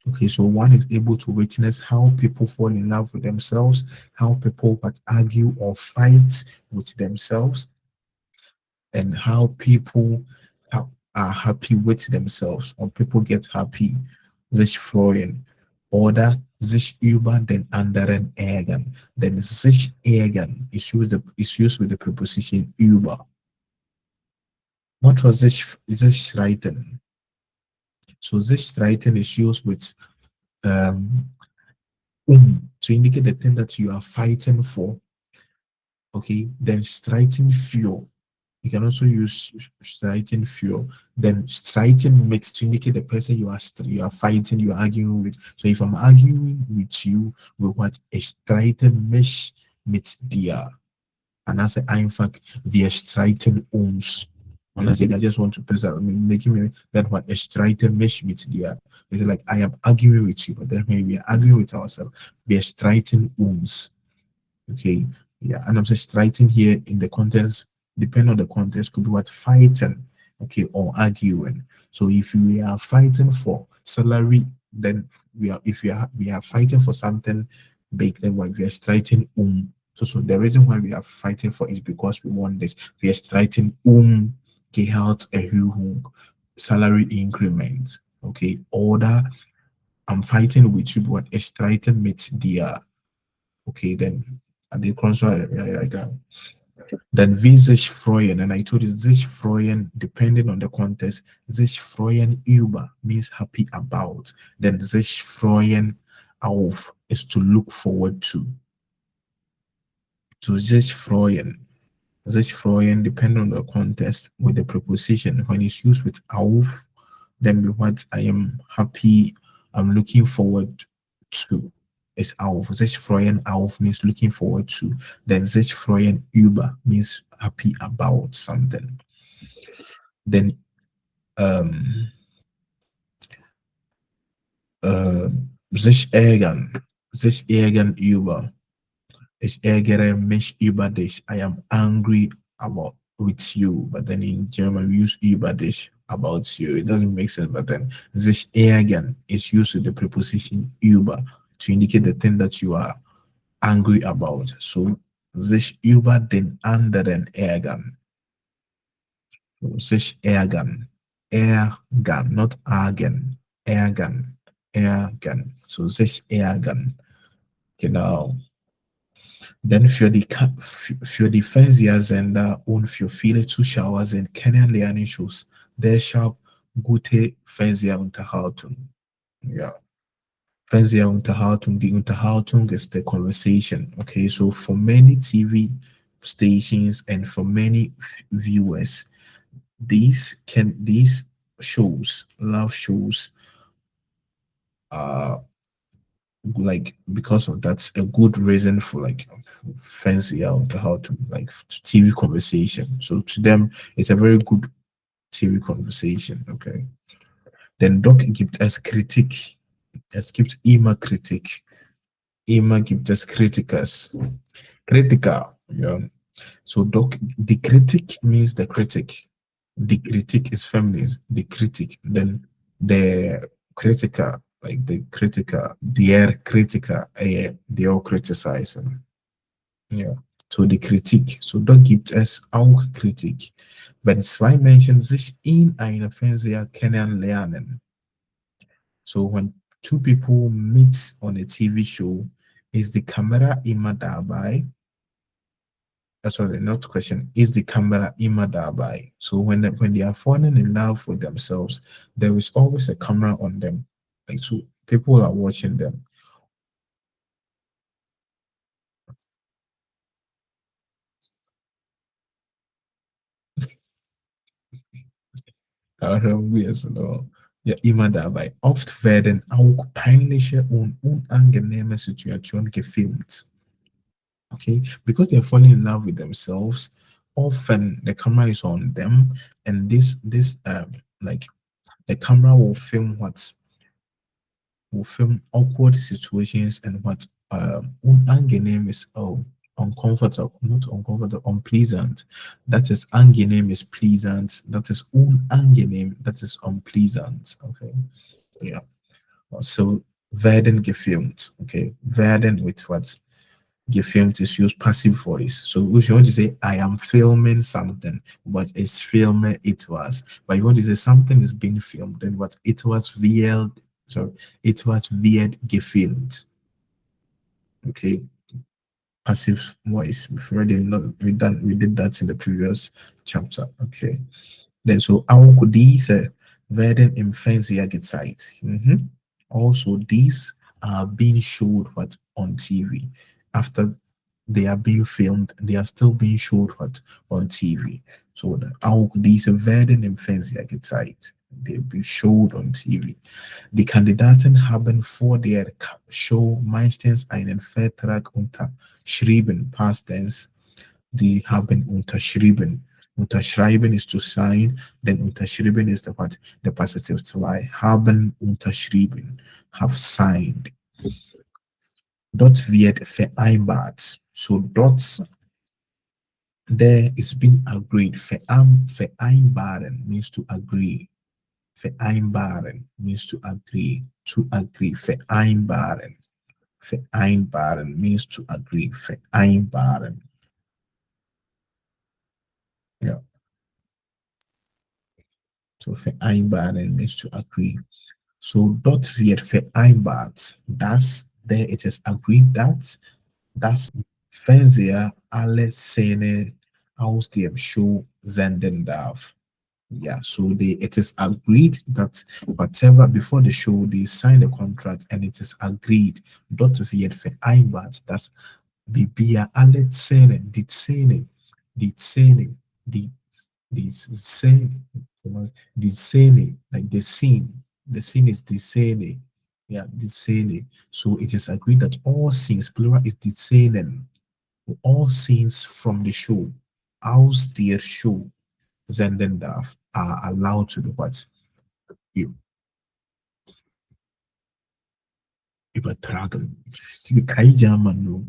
Okay, so one is able to witness how people fall in love with themselves, how people but argue or fight with themselves, and how people are happy with themselves or people get happy. Sich freuen oder sich über den anderen ärgern. Then sich ärgern is used with the preposition über. What was sich streiten? So sich streiten is used with um, to indicate the thing that you are fighting for. Okay, then streiten für. You can also use streiten für. Then streiten mit to indicate the person you are fighting, you are arguing with. So if I'm arguing with you, with what? Ich streite mich mit dir. And I say einfach, wir streiten uns. And I say, I just want to present, making me that what ich streite mich mit dir. It's like I am arguing with you, but then when we are arguing with ourselves, wir streiten uns. Okay, yeah, and I'm just writing here in the context, depending on the context, could be what fighting, okay, or arguing. So if we are fighting for salary, then we are fighting for something big, then what we are striking So the reason why we are fighting for is because we want this. We are striking gehalt erhöhung, salary increment, okay, order. I'm fighting with you, but striking mit dir. Okay, then at the console, yeah, I got. Then wie sich freuen, and I told you sich freuen, depending on the context, sich freuen über means happy about. Then sich freuen auf is to look forward to. So sich freuen, depending on the context with the preposition. When it's used with auf, then we what I am happy, I'm looking forward to is auf. Sich freuen auf means looking forward to. Then sich freuen über means happy about something. Then uh, sich ärgern über. Ich ärgere mich über dich. I am angry about with you. But then in German we use über dich about you. It doesn't make sense. But then sich ärgern is used with the preposition über to indicate the thing that you are angry about. So sich über den anderen ärgern. So, sich ärgern. Ärgern, not argen. Ärgern. Ärgern. So sich ärgern. Genau. Denn für die Fernsehsender und für viele Zuschauer sind Kennenlernen-Shows deshalb gute Fernsehunterhaltung. Ja, Fernsehunterhaltung, die Unterhaltung ist the conversation. Okay, so for many TV stations and for many viewers, these shows, love shows, are like because of that's a good reason for like fancy out how to like TV conversation. So to them, it's a very good TV conversation. Okay. Then Doc gibt es Kritik. Es gibt immer Kritik. Immer gibt es Kritikers. Kritiker. Yeah. So Doc, the critic means the critic. The critic is feminine. The critic. Then the critiker, like the critiker, their critiker, they all criticizing. Yeah. So die Kritik. So da gibt es auch Kritik. Wenn zwei Menschen sich in einer Fernseher kennenlernen. So when two people meet on a TV show, is the camera immer dabei? Sorry, not question. Is the camera immer dabei? So when they are falling in love with themselves, there is always a camera on them. Like so people are watching them. I don't know, yes or no. Ja, immer dabei. Oft werden auch peinliche und unangenehme Situationen gefilmt. Okay, because they're falling in love with themselves, often the camera is on them, and this like the camera will film awkward situations and what unangenehm is uncomfortable, not uncomfortable, unpleasant. That is angenehm is pleasant. That is unangenehm. That is unpleasant. Okay, yeah. So werden gefilmt. Okay, werden with what gefilmt is use passive voice. So if you want to say I am filming something, but it's filming it was. But you want to say something is being filmed, then what it was veiled. So it was weird gefilmt. Okay, passive voice. We've already we did that in the previous chapter. Okay. Then so auch diese werden im Fernseher gezeigt. Mhm. Also these are being showed what on TV. After they are being filmed, they are still being showed what on TV. So auch diese werden im Fernseher gezeigt. They'll be showed on TV. Die Kandidaten haben vor der Show meistens einen Vertrag unterschrieben, past tense. Die haben unterschrieben. Unterschreiben is to sign, then unterschrieben is the what? The passive to I. Haben unterschrieben, have signed. Dort wird vereinbart. So dort there is been agreed. Vereinbaren means to agree. Vereinbaren means to agree. To agree. Vereinbaren. Vereinbaren means to agree. Vereinbaren. Yeah. So vereinbaren means to agree. So dort wird vereinbart, dass there it is agreed that das Fernseher alle Szenen aus dem Show senden darf. Yeah, so it is agreed that whatever before the show they sign a contract and it is agreed. Dort wird vereinbart, dass wir alle Szenen, die Szene, die Szene, the scene, like the scene is the scene. Yeah, the scene. So it is agreed that all scenes, plural is the scene, all scenes from the show, aus der Show, Zendendarf, are allowed to be what? You übertragen. Kein German, no.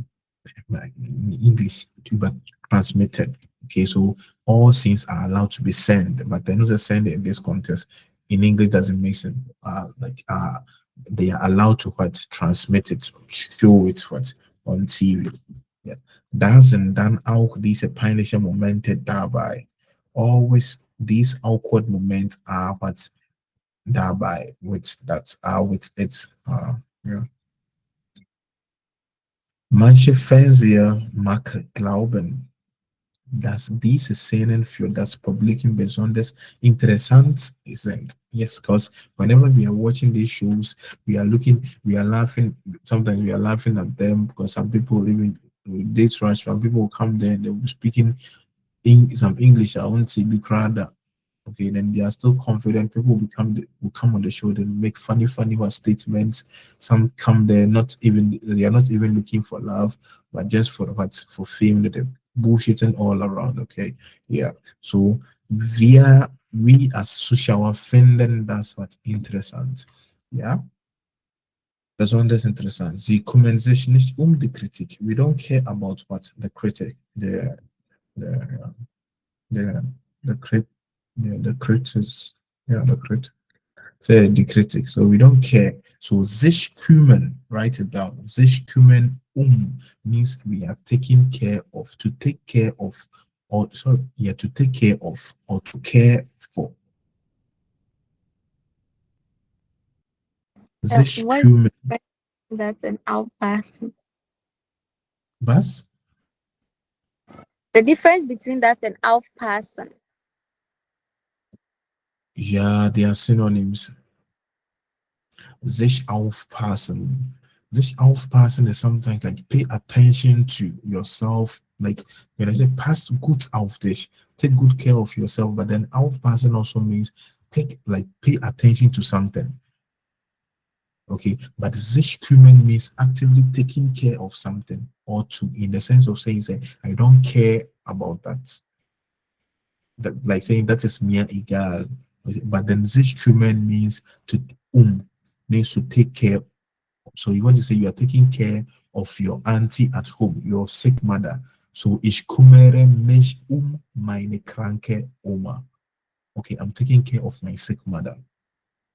Like in English, über transmitted. Okay, so all scenes are allowed to be sent, but they're not just send in this context. In English, doesn't make sense. They are allowed to what transmit it, show it what on TV. Yeah. Das sind dann auch diese peinlichen Momente dabei. Always these awkward moments are what dabei with that are with its yeah. Manche Fernseher mag glauben, dass diese Szenen für das Publikum besonders interessant sind. Yes, because whenever we are watching these shows, we are laughing. Sometimes we are laughing at them because some people even they rush. Some people will come there, they will be speaking in some English. I won't say be crowd. Okay, then they are still confident. People will come on the show, they make funny what statements. Some come there not even they are not even looking for love, but just for what for fame that they're bullshitting all around. Okay, yeah. So we as social finden das what interessant. Yeah. Besonders interessant. Sie kümmern sich nicht die Kritik. We don't care about what the critic, the the the crit the critics yeah the crit say the critic, so we don't care. So sich kümmern, write it down. Sich kümmern means we are taking care of, to take care of, or sorry, yeah, to take care of or to care for. Sich What kümmern. that's an outpass. Was? The difference between that and outpassen. Yeah, they are synonyms. Sich aufpassen. Sich aufpassen is sometimes like pay attention to yourself. Like when I say pass gut auf dich, take good care of yourself. But then aufpassen also means pay attention to something. Okay, but sich kümmern means actively taking care of something or to, in the sense of saying, say, I don't care about that. That like saying that is mir egal. But then sich kümmern means to means to take care. So you want to say you are taking care of your auntie at home, your sick mother. So ich kümmere mich meine kranke Oma. Okay, I'm taking care of my sick mother.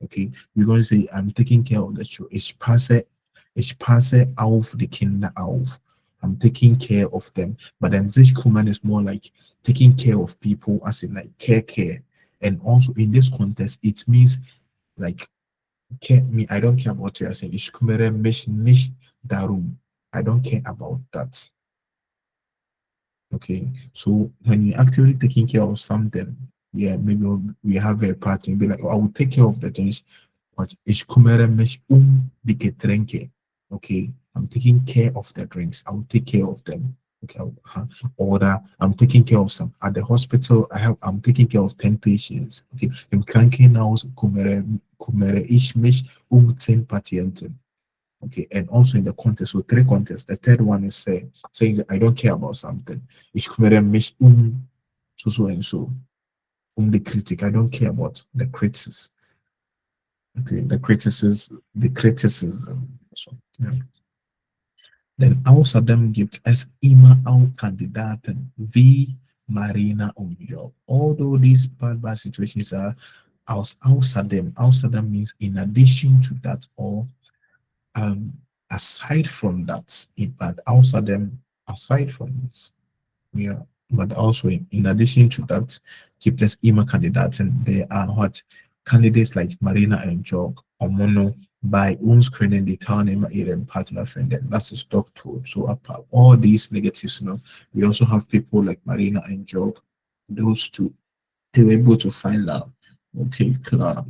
Okay, we're going to say I'm taking care of the children. Ich passe auf die Kinder auf. I'm taking care of them. But then sich kümmern is more like taking care of people, as in like care. And also in this context, it means like care me. I don't care about what you are saying. Ich kümmere mich nicht darum. I don't care about that. Okay, so when you're actively taking care of something, yeah, maybe we have a partner, be like, oh, I will take care of the things, but ich kümmere mich die Getränke. Okay, I'm taking care of the drinks. I will take care of them. Okay, or that I'm taking care of some at the hospital. I'm taking care of 10 patients. Okay, im Krankenhaus kümmere ich mich 10 Patienten. Okay, and also in the context, so three contexts. The third one is saying that I don't care about something. Ich kümmere mich so and so. The critic. I don't care about the critics. Okay, the criticism. So, yeah. Then außerdem gibt es immer auch Kandidaten wie Marina und Job. Although these bad situations are außerdem means in addition to that, or aside from that, but aside from it, yeah, but also in addition to that, gibt es immer Kandidaten. There are what candidates like Marina and Jog or Mono by uns können die Teilnehmer ihren Partner finden. That's a stock tool. So apart all these negatives, we also have people like Marina and Jog, those two, they were able to find love. Okay, klar.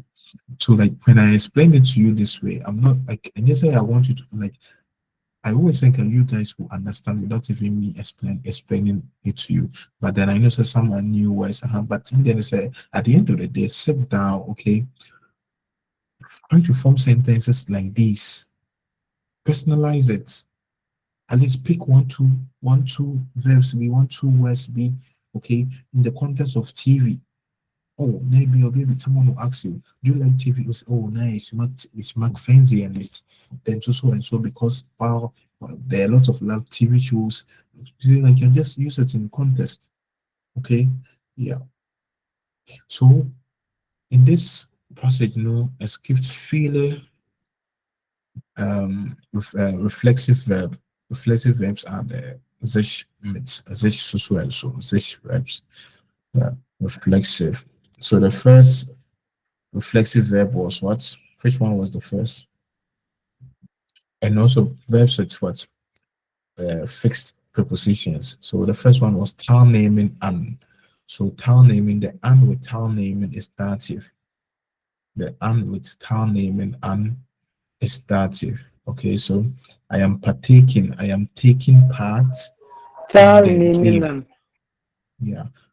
So like when I explain it to you this way, I'm not like, and yes, I want you to like, I always think you guys will understand without even me explaining it to you. But then I know that someone new words, but then say at the end of the day, sit down, okay, try to form sentences like this, personalize it. At least pick one, two verbs be, one, two words be, okay, in the context of TV. Oh, maybe someone will ask you, do you like TV? You say, oh, nice, it's Mark Fancy and it's then so and so because wow, there are a lot of love TV shows. You like, you can just use it in context. Okay, yeah. So in this passage, a script filler reflexive verb. Reflexive verbs are the sich so and so, sich verbs. Yeah, reflexive. So the first reflexive verb was what? Which one was the first? And also verbs with what? Fixed prepositions. So the first one was town naming and. So town naming, the and with town naming is dative. The and with town naming and is dative. Okay, so I am taking part in the game. Teilnehmen.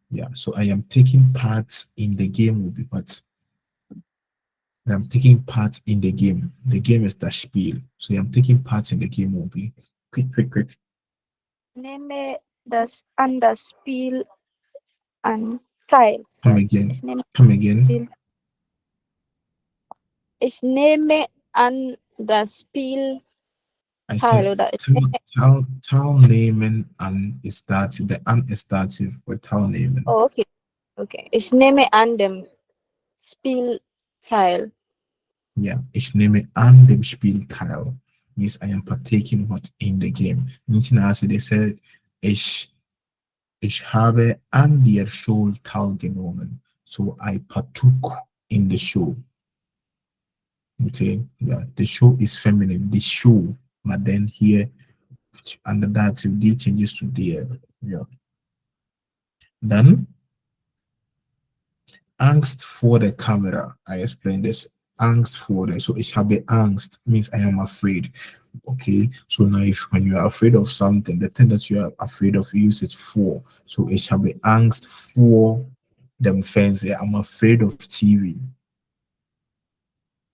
Yeah. So I am taking part in the game will be what? I'm taking part in the game. The game is the Spiel. So I'm taking part in the game will be quick. Nehme das an das Spiel an teil. Come again. Ich nehme an das Spiel I teil said oder town naming and is dative. The and is dative with town naming. oh, okay. Ich nehme an dem Spiel teil. Yeah, ich nehme an dem Spiel teil means I am partaking what in the game. Meaning as they said, ich habe an der Show teilgenommen. So I partook in the show. Okay, yeah, the show is feminine, the show, but then here under that D changes to there. Yeah. Then angst for the camera. I explained this. Angst for the, so ich habe Angst means I am afraid. Okay, so now if when you are afraid of something, the thing that you are afraid of, you use it for. So ich habe Angst for them fans. I'm afraid of TV.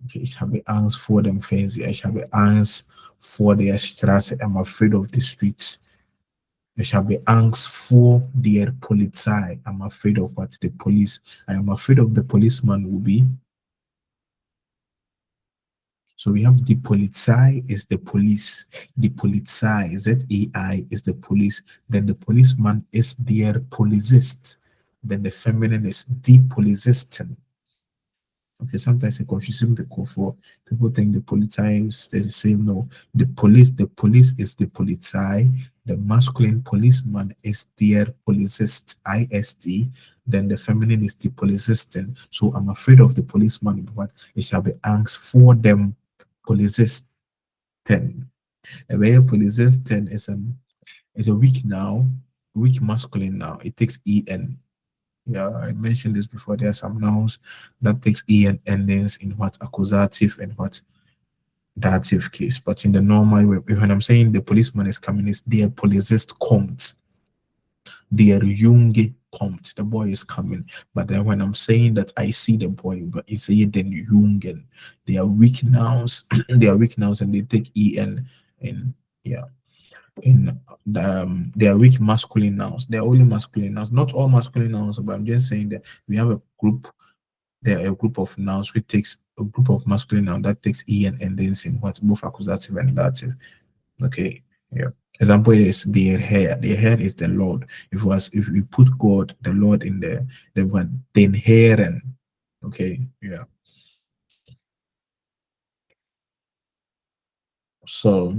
Okay, ich habe Angst vor dem Fernseher. Ich habe Angst vor der Straße. I'm afraid of the streets. Ich habe Angst vor der Polizei. I'm afraid of what? The police. I am afraid of the policeman will be. So we have the Polizei is the police. The Polizei, Z-E-I, is the police. Then the policeman is der Polizist. Then the feminine is die Polizistin. Okay, sometimes I confuse them for people think the Polizei is the same. No, the police is the Polizei. The masculine policeman is der Polizist, IST. Then the feminine is the Polizistin. So I'm afraid of the policeman, but it shall be angst for them Polizisten. A very Polizisten is a weak now, weak masculine now. It takes en. Yeah, I mentioned this before. There are some nouns that takes en endings in what accusative and what dative case. But in the normal way, when I'm saying the policeman is coming, it's der Polizist kommt. Der Junge kommt. The boy is coming. But then when I'm saying that I see the boy, but it's den Jungen. They are weak nouns. They are weak nouns and they take en in yeah. In they are weak masculine nouns. They are only masculine nouns. Not all masculine nouns, but I'm just saying that we have a group. There are a group of nouns which takes a group of masculine nouns that takes en endings in what both accusative and dative. Okay. Yeah. Example is their hair. Their hair is the Lord. If we put God, the Lord in there, then what den Herren. Okay. Yeah. So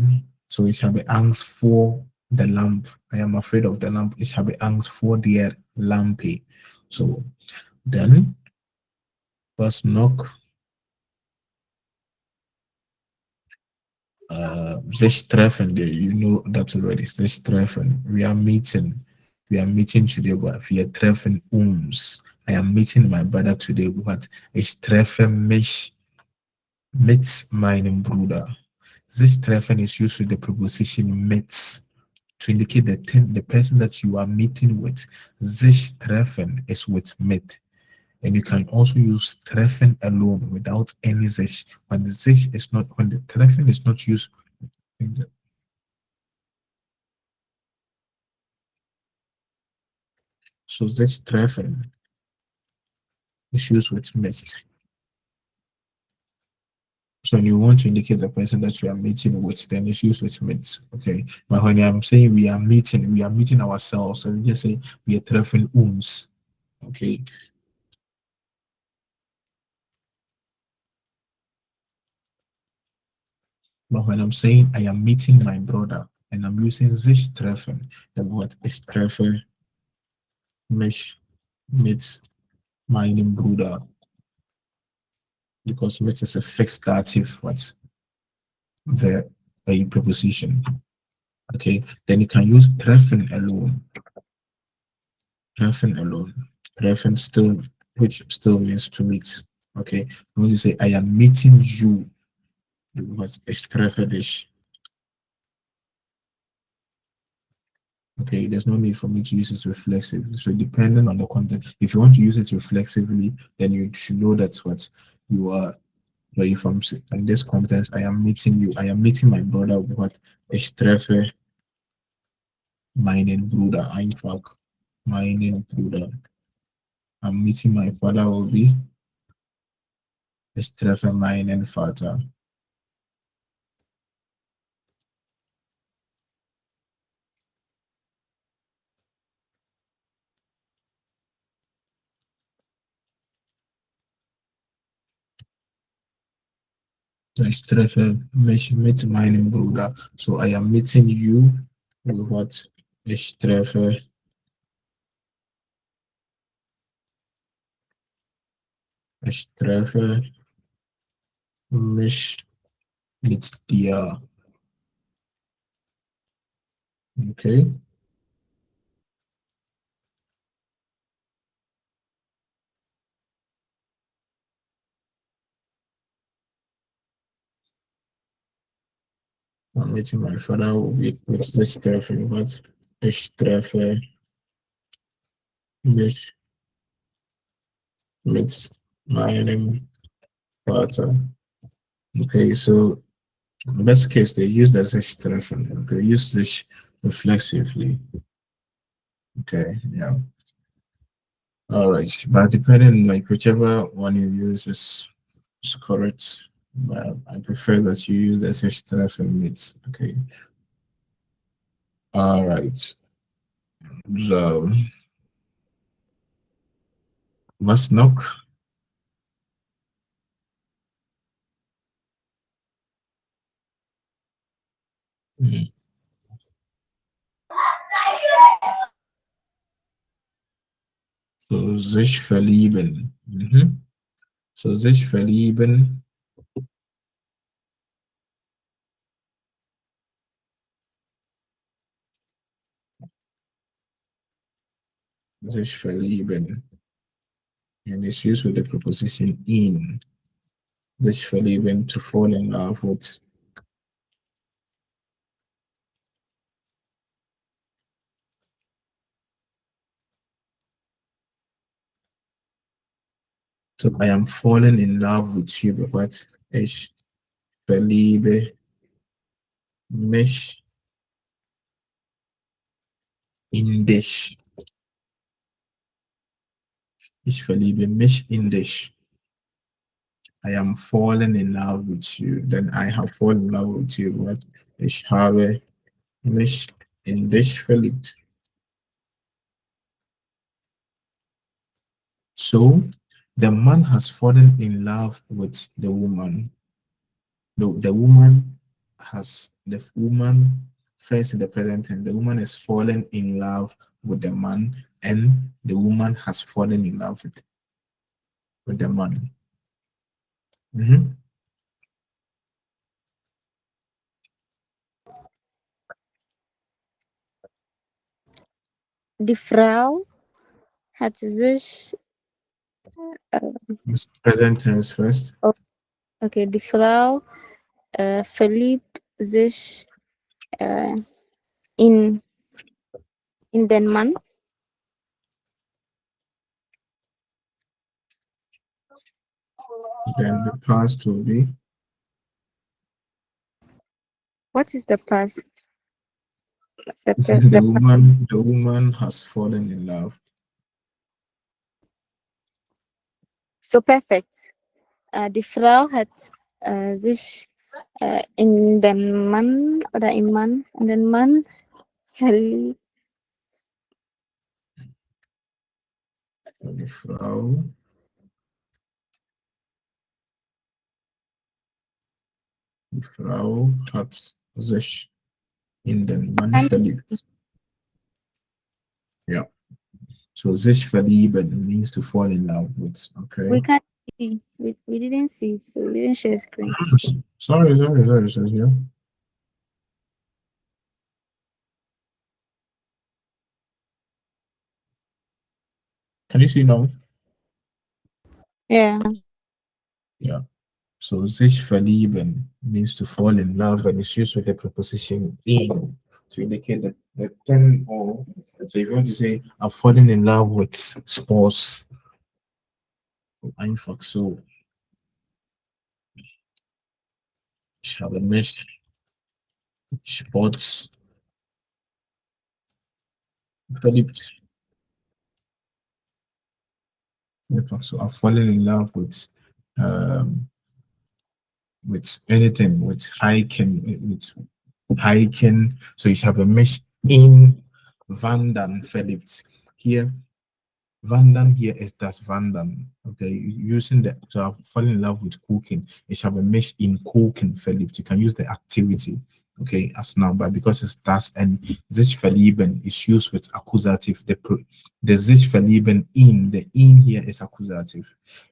ich habe Angst vor the lamp. I am afraid of the lamp. Ich habe Angst vor der Lampe. So then was noch sich treffen. You know that already. Sich treffen. We are meeting. We are meeting today, but wir treffen uns. I am meeting my brother today, but ich treffe mich mit meinem Bruder. This treffen is used with the preposition mit to indicate the person that you are meeting with. Sich treffen is with mit. And you can also use treffen alone without any sich. When the sich is not, when the treffen is not used, so this treffen is used with mit. So when you want to indicate the person that you are meeting with, then it's used with mit. Okay. But when I'm saying we are meeting ourselves. So we just say we are treffen uns. Okay. But when I'm saying I am meeting my brother and I'm using sich treffen, the word ich treffe mich mit meinem Bruder, because mit is a fixed dative, what the a preposition. Okay, then you can use treffen alone. Treffen alone. Treffen still, which still means to meet. Okay, when you say I am meeting you, what ich treffe dich. Okay, there's no need for me to use it reflexively. So depending on the content, if you want to use it reflexively, then you should know that's what you are. But if I'm in this context, I am meeting you. I am meeting my brother. What ich treffe meinen Bruder einfach. Meinen Bruder. I'm meeting my father will be ich treffe meinen Vater. Ich treffe mich mit meinem Bruder. So I am meeting you with what ich treffe ich treffe mich mit dir. Okay. I'm meeting my father with this treffe, but ich treffe mich mit meinem Vater. Okay, so in the best case, they use the Sich treffen. Okay, use Sich reflexively. Okay, yeah. All right, but depending, like whichever one you use is correct. But I prefer that you use the Sich treffen mit. Okay. All right. So, was noch? Mhm. So, sich verlieben. Mhm. So, sich verlieben. Sich verlieben. And it's used with the preposition in. Sich verlieben, to fall in love with. So, I am falling in love with you, but what? Ich verliebe mich in dich. Ich verliebe mich in dich. I am falling in love with you. Then I have fallen in love with you. What? Ich habe mich in dich verliebt. So the man has fallen in love with the woman. No, the woman first in the present tense. The woman is fallen in love with the man, and the woman has fallen in love with the man. Mhm. Die Frau hat sich, It's present tense first. oh, okay, die Frau verliebt sich äh, in, in den Mann. Then the past will be What is the past? the The woman has fallen in love. So perfekt. Die Frau hat sich in den Mann oder im Mann, in den Mann verliebt. Die Frau hat sich in den Mann verliebt. Yeah. So sich verlieben means to fall in love with. Okay. We can't see. We didn't see it, so we didn't share screen. Sorry, says yeah. Can you see now? Yeah. Yeah. So sich verlieben means to fall in love, and it's used with the preposition in to indicate that the thing or so if you want to say I'm falling in love with sports. Einfach so. Ich habe mich Sports verliebt. Einfach so. I've fallen in love um with anything, with hiking. So ich habe mich in Wandern verliebt. Here, Wandern here is das Wandern. Okay, using the so I've fallen in love with cooking. Ich habe mich in cooking verliebt. You can use the activity, okay, as now, but because it's das and sich verlieben is used with accusative. The sich verlieben in the in here is accusative.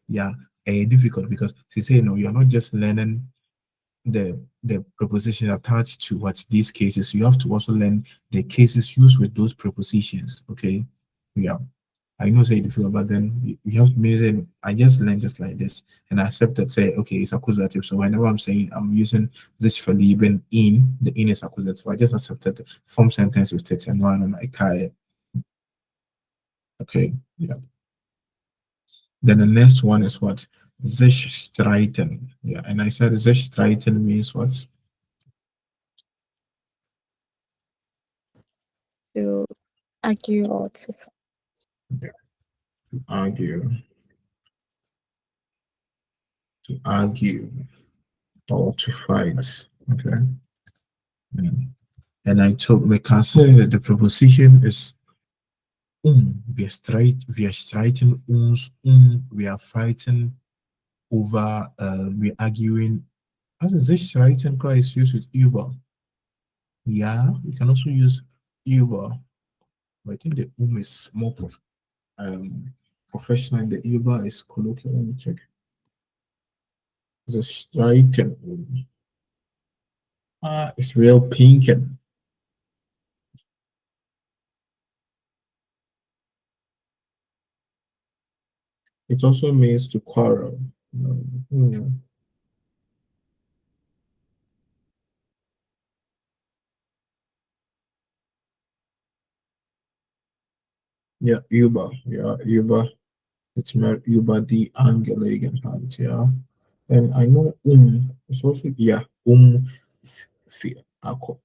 Yeah, difficult because she say no, you're not just learning the preposition attached to what these cases. You have to also learn the cases used with those prepositions. Okay, yeah. I know say difficult, but then you have to mean I just learned just like this and I accepted say okay it's accusative. So whenever I'm saying I'm using this verlieben in, the in is accusative. I just accepted form sentence with it and one on my tie. Okay, yeah. Then the next one is what? Sich streiten. Yeah, and I said sich streiten means what? To argue or to Yeah, to argue, to argue, or to fight. Okay. Yeah. And I told we can say that the preposition is we are striking uns, we are fighting over, we're arguing. As a sich streiten is used with über. Yeah, we can also use über. But I think the is more um, professional. The über is colloquial. Let me check. The streiten. Ah, it's real pinking. It also means to quarrel. Hmm. Yeah, über. Yeah, über. It's more über die Angelegenheit. Yeah. And I know it's also yeah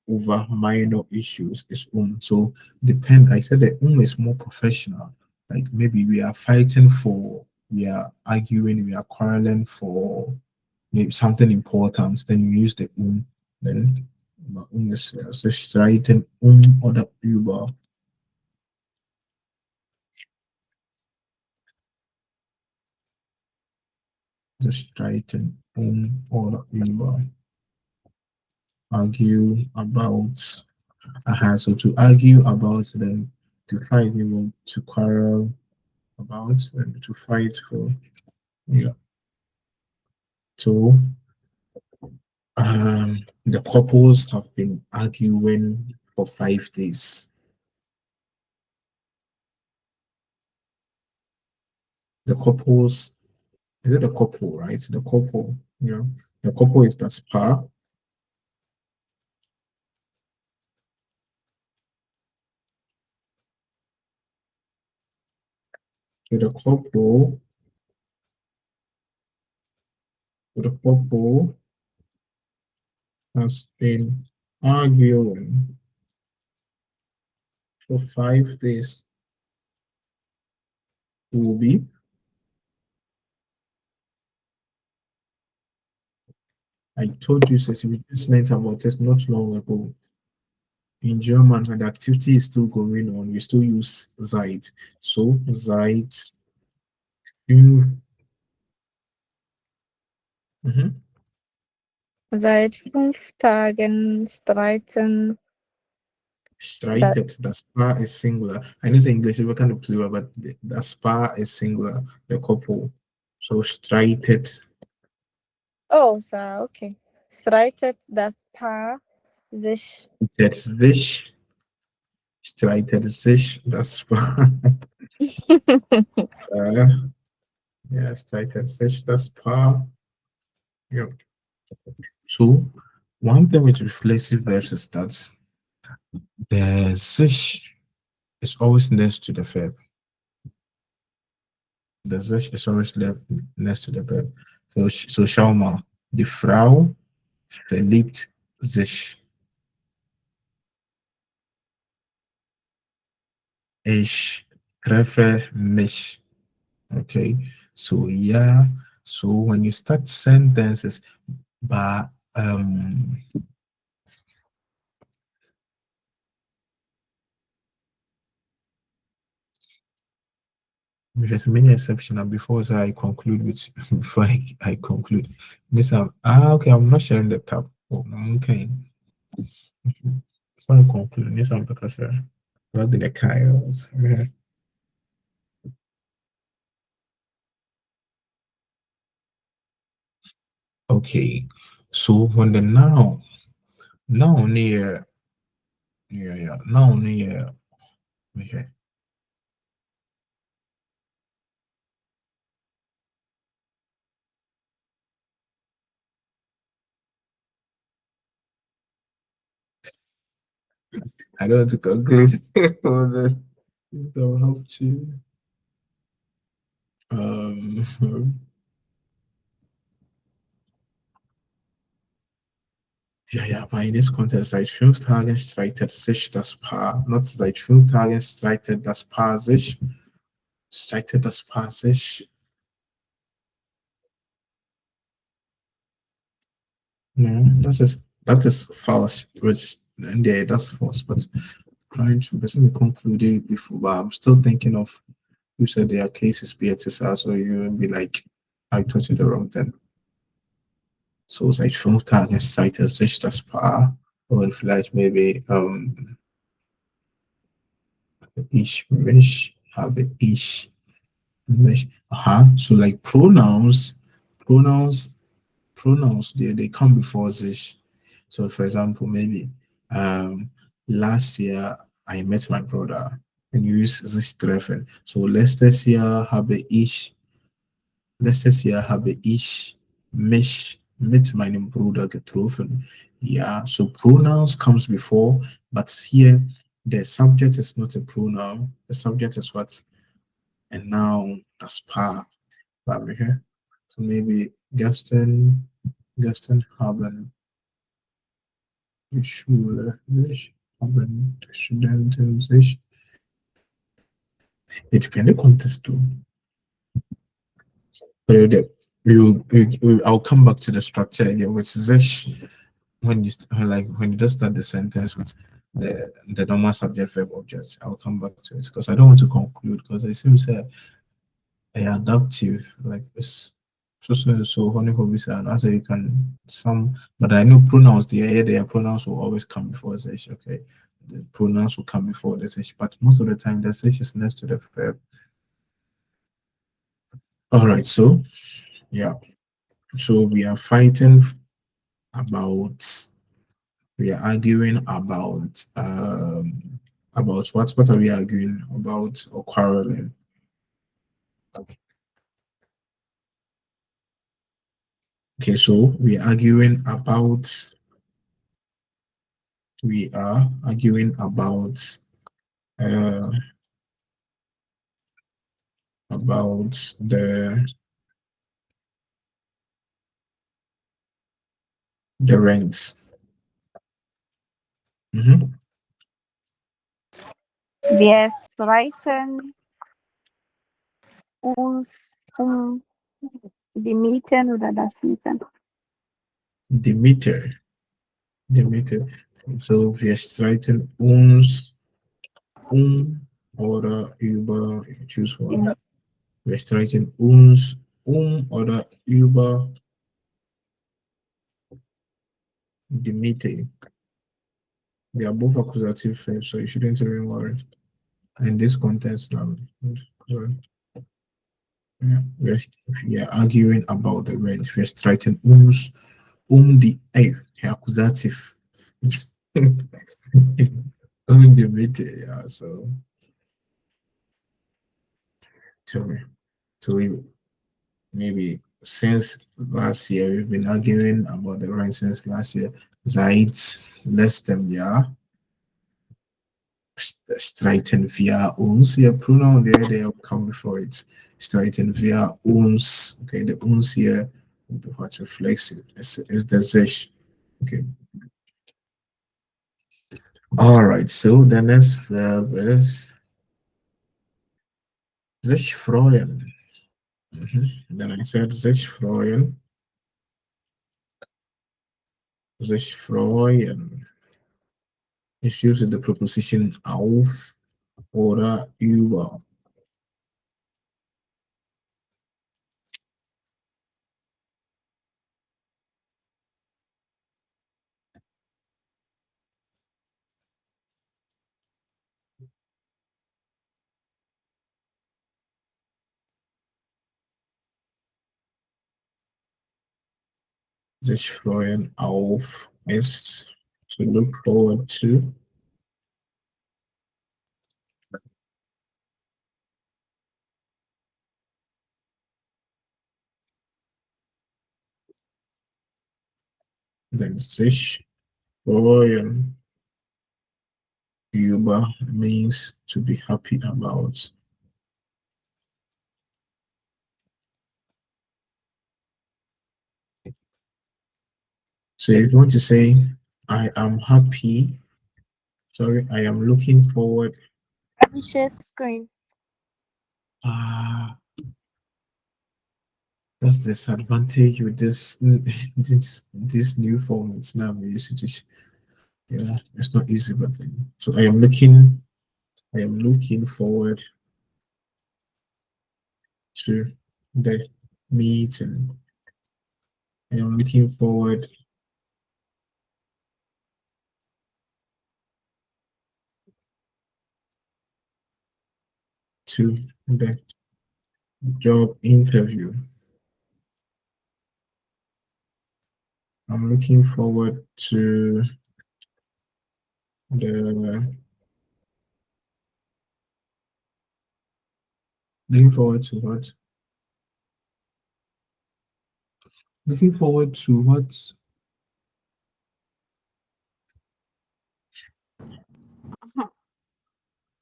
over minor issues is so depend. I said that is more professional. Like maybe we are fighting for, we are arguing, we are quarreling for maybe something important. Then you use the then is so streiten oder über. The streiten oder über. Argue about. So to argue about, then to fight, you want to quarrel about, and to fight for. Yeah. So the couples have been arguing for 5 days. The couples, is it a couple, right? The couple, yeah. The couple is the spa. So the couple has been arguing for 5 days. Will be, I told you, since we just learned about this not long ago. In German, when the activity is still going on, we still use Zeit. So Zeit, mhm, seit 5 Tagen streiten. That streitet. The spa is singular. I know it's English, we kind of plural, but the spa is singular, the couple. So streitet, oh, so okay. Streitet das Paar sich. that's this, streitet sich, the spa. uh, yeah, streitet sich, the spa. Yeah. So one thing with reflexive verbs is that the sich is always next to the verb. The Sich is always next to the verb. So schau mal. Die Frau verliebt sich. Ich treffe mich. Okay. So yeah. So when you start sentences by there's many exception and before I conclude with before I conclude. Miss okay, I'm not sharing the tab. Oh, okay. So I conclude. Yes, I'm because what did the chaos? Okay, so when the noun near, yeah, noun near, okay. I don't have to conclude. Don't have to. ja, aber in this context, seit 5 Tagen streitet sich das Paar, not seit 5 Tagen streitet das Paar sich, streitet das Paar sich. No, that is false, which and yeah, that's false, but trying to basically conclude it before, but I'm still thinking of you said there are cases BTSR, so you will be like, I told you the wrong thing. So seit 5 Tagen streitet sich das Paar und vielleicht maybe ich mich. So like pronouns, pronouns they come before sich. So for example, maybe last year I met my brother and you use sich treffen. So letztes Jahr habe ich mich mit meinem Bruder getroffen. Yeah, so pronouns comes before, but here the subject is not a pronoun. The subject is what? A noun, das Paar. Okay? So maybe gestern haben die Schule sich, haben die Studenten sich. It depends on context too. I'll come back to the structure again with sich when you just start the sentence with the normal subject verb object. I'll come back to it because I don't want to conclude because it seems adaptive like this. So honey hobbies and as you can some, but I know pronouns their pronouns will always come before sich. Okay, the pronouns will come before the sich, but most of the time the sich is next to the verb. All right, so yeah, so we are fighting about we are arguing about what are we arguing about or quarreling? Okay, so we are arguing uh about the rent. Mhm. Wir streiten uns die Mieten oder das Mieten. Demeter. Demeter. So wir streiten uns oder über, choose one. Wir streiten uns oder über die Miete. They are both accusative verbs, so you shouldn't even worry. In this context, yeah, we are arguing about the rent. We're striking the accusative. The meter, yeah. So tell me, so maybe since last year we've been arguing about the rent since last year. Seit letztem Jahr streiten wir uns. Hier pronoun there they come before it. Streiten wir uns. Okay, the uns here what reflexive is the sich. Okay. All right. So the next verb is sich freuen. Then I said sich freuen. Sich freuen. It's used the preposition auf oder über. Sich freuen auf ist to look forward to. Then sich freuen über means to be happy about. So if you want to say I am happy. Sorry, I am looking forward. Let me share screen. Ah, that's the disadvantage with this this new formats now we use it. Yeah, it's not easy, but so I am looking forward to the meeting. I am looking forward to the job interview. I'm looking forward to the looking forward to what? Looking forward to what?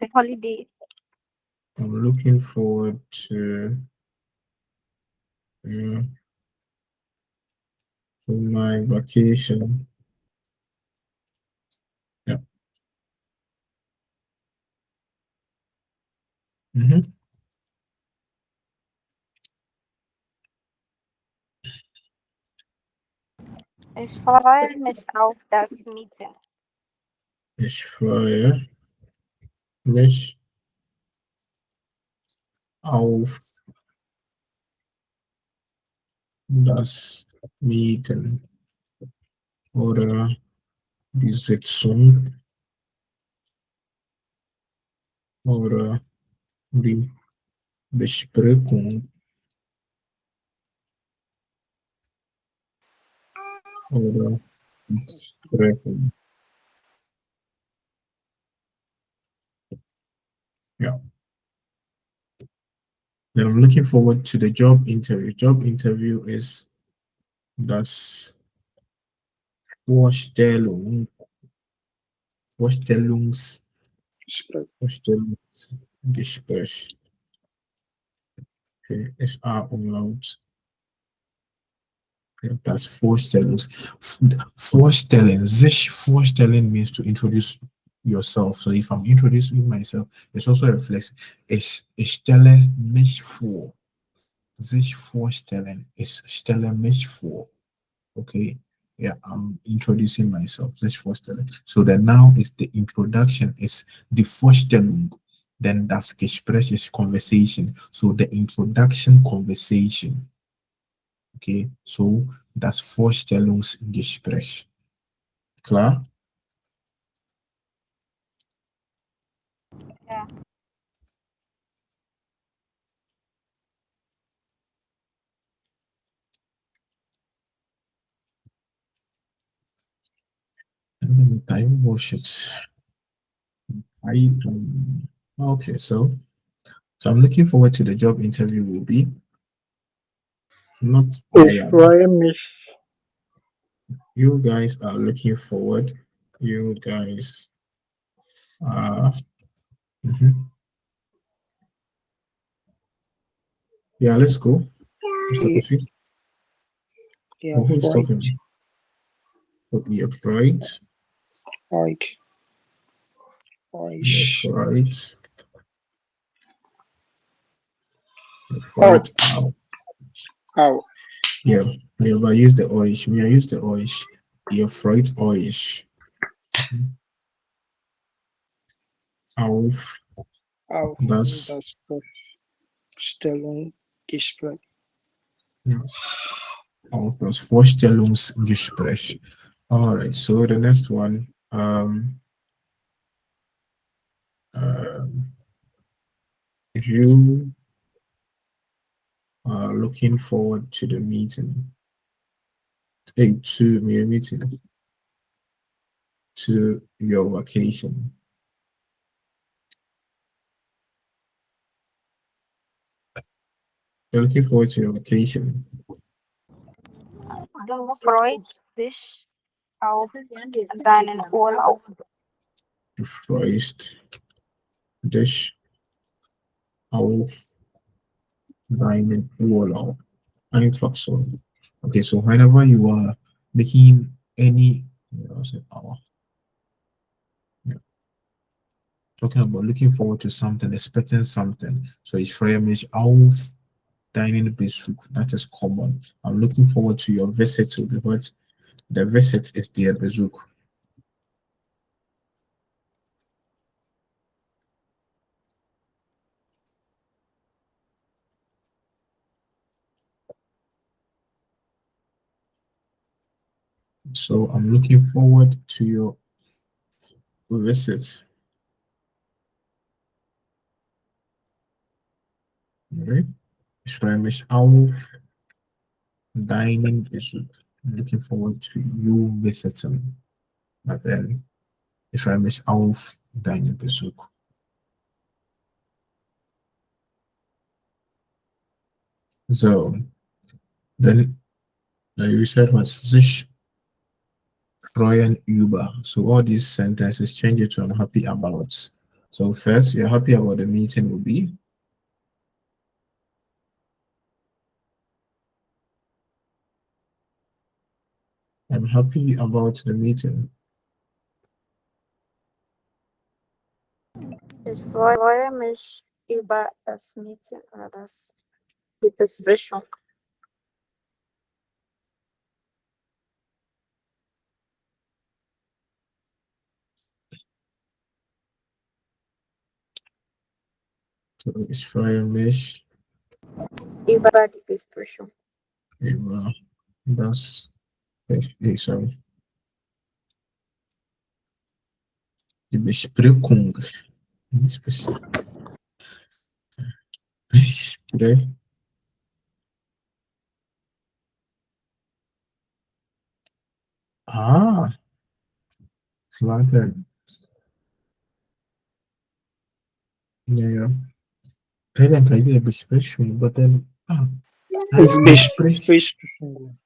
The holiday. I'm looking forward uh, to my vacation. Yeah. Mhm. Ich freue mich auf das Meeting. Ich freue mich auf das Meeting oder die Sitzung oder die Besprechung oder Besprechung. Yeah. Then I'm looking forward to the job interview. Job interview is das Vorstellung, Spread. Vorstellungsgespräch. Okay, SR umlaut. Okay, that's Vorstellungs. Vorstellen. Sich vorstellen means to introduce yourself. So if I'm introducing myself, it's also a reflex. Ich stelle mich vor. Sich vorstellen. Ich stelle mich vor. Okay. Yeah, I'm introducing myself. Sich vorstellen. So the noun is the introduction, is die Vorstellung. Then das Gespräch is conversation. So the introduction conversation. Okay, so das Vorstellungsgespräch. Klar? Ja. Time bullshit. I okay, so I'm looking forward to the job interview will be not I Ich am. freue mich. You guys are looking forward. You guys are mhm. Yeah, let's go. Mr. Ja, Kofi. ja, Oh, who's freut. talking? Oh, you're right. Euch. You're Euch. right. You're Euch. right. Ow. Au. Yeah, yeah, but I use the oish. Me, I use the oish. You're right, oish. Auf Auf das, das Vorstellungsgespräch. ja, auf das Vorstellungsgespräch. All right, so the next one, if you are looking forward to the meeting, to your meeting, to your vacation. You're looking forward to your vacation. Du freust dich auf deinen Urlaub. Du freust dich auf deinen Urlaub. Einfach so. Okay, so whenever you are making any Yeah, I said our. Yeah. Talking about looking forward to something, expecting something. So ich freue mich auf deinen Besuch. That is common. I'm looking forward to your visit will be what? The visit is der Besuch. So I'm looking forward to your visit. Right? Ich freue mich auf deinen Besuch. I'm looking forward to you visiting. But then ich freue mich auf deinen Besuch. So then you said was sich freuen über. So all these sentences change it to I'm happy about. So first, you're happy about the meeting will be I'm happy about the meeting. Ich freue mich über das Meeting oder die Besprechung. So ich freue mich Über die Besprechung. über das sorry, die Besprechung. Besprechung. Ah, warte. Ja, ja. Präsident I did a Besprechung, but then Besprech. Shungu.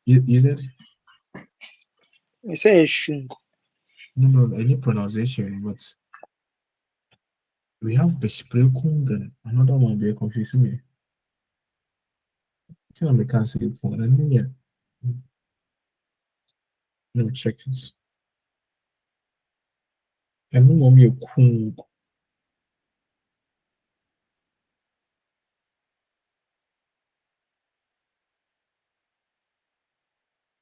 You said You say Shungu. no, any pronunciation, but we have Besprechung and another one they're confusing me. I think I can't say it for yeah. Let me check this. And no more kung.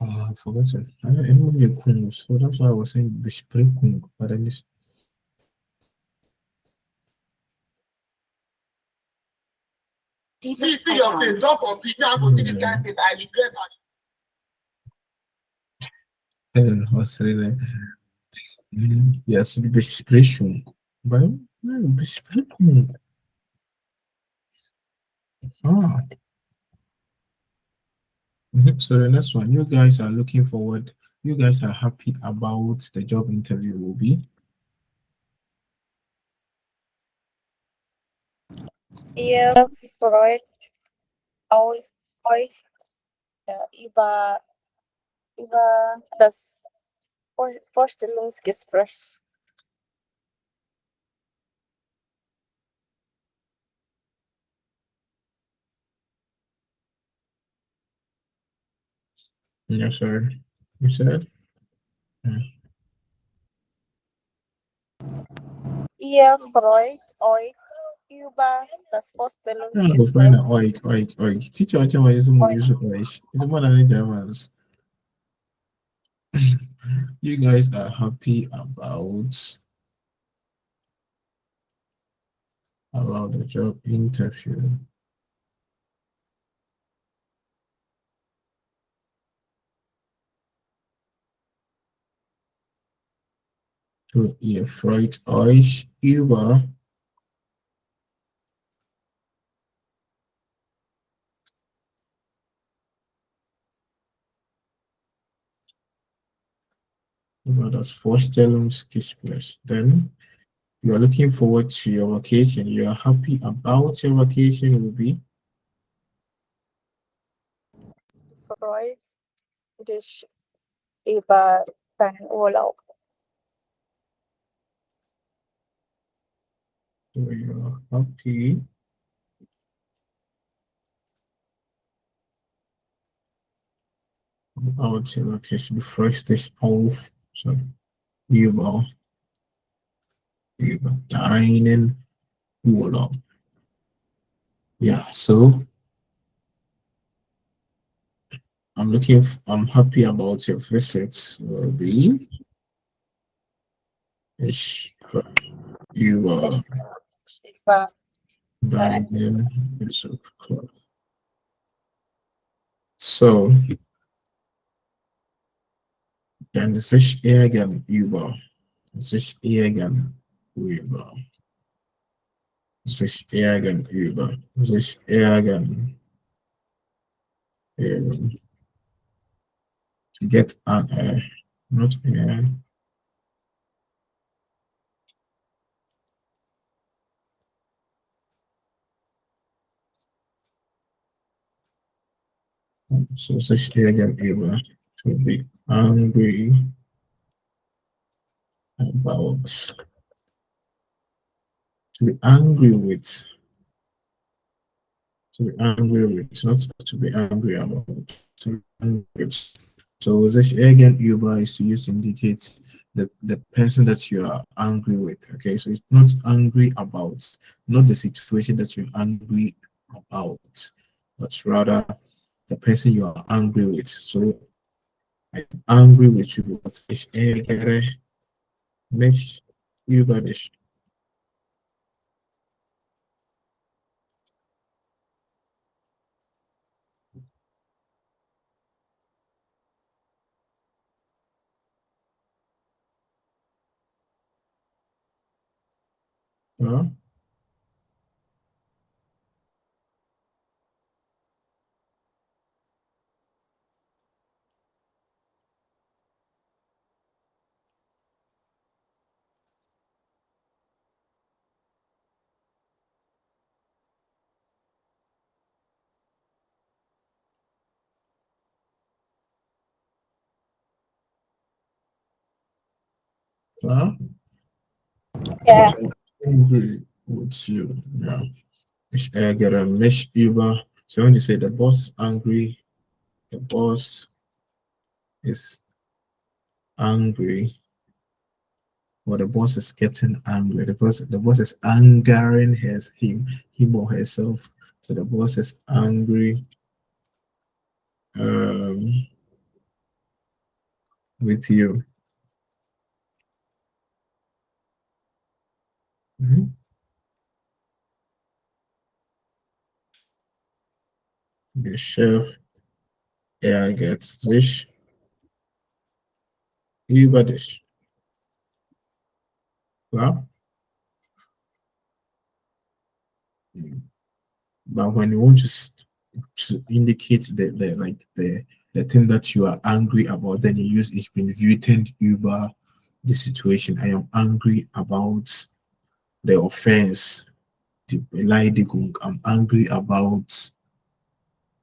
I forgot it. I know more kung, so that's why I was saying Besprechung, but I missed. See your face, drop on me. Now go to the kind place. I regret that. What's really? Yes, Besprechung. But Besprechung. Ah. So the next one, you guys are looking forward. You guys are happy about the job interview will be. Ihr freut euch über das Vorstellungsgespräch. Yes, sir. You said? Yeah. Ihr freut euch über das I'm go find Vorstellungsgespräch. an oik. Teacher, what you is more use oik. It's more than Germans. You guys are happy about the job interview. So ihr freut euch über das Vorstellungsgespräch. Then you are looking forward to your vacation. You are happy about your vacation will be. Freut dich über deinen Urlaub. So you are happy Okay, okay, so the first is auf, so über, über deinen Urlaub. Yeah, so I'm happy about your visits, will be. Ich über deinen Besuch. So, dann sich ärgern über, sich ärgern über, sich ärgern über, sich ärgern über, to get not so sich ärgern über, to be angry about, to be angry with, to be angry with, not to be angry about, to be angry with. So sich ärgern über is to use to indicate the person that you are angry with. Okay, so it's not angry about, not the situation that you're angry about, but rather the person you are angry with. So I'm angry with you because ich ärgere mich über dich. Ja? Ja? Yeah. Angry with you. Yeah. Ich ärgere mich über. So when you say the boss is angry, the boss is angry, or the boss is getting angry. The boss is angering him or herself. So the boss is angry um, with you. Mhm. The chef ärgert sich über dich. Well, but when you want to indicate the thing that you are angry about, then you use ich bin wütend über the situation. I am angry about the offense, the Beleidigung. I'm angry about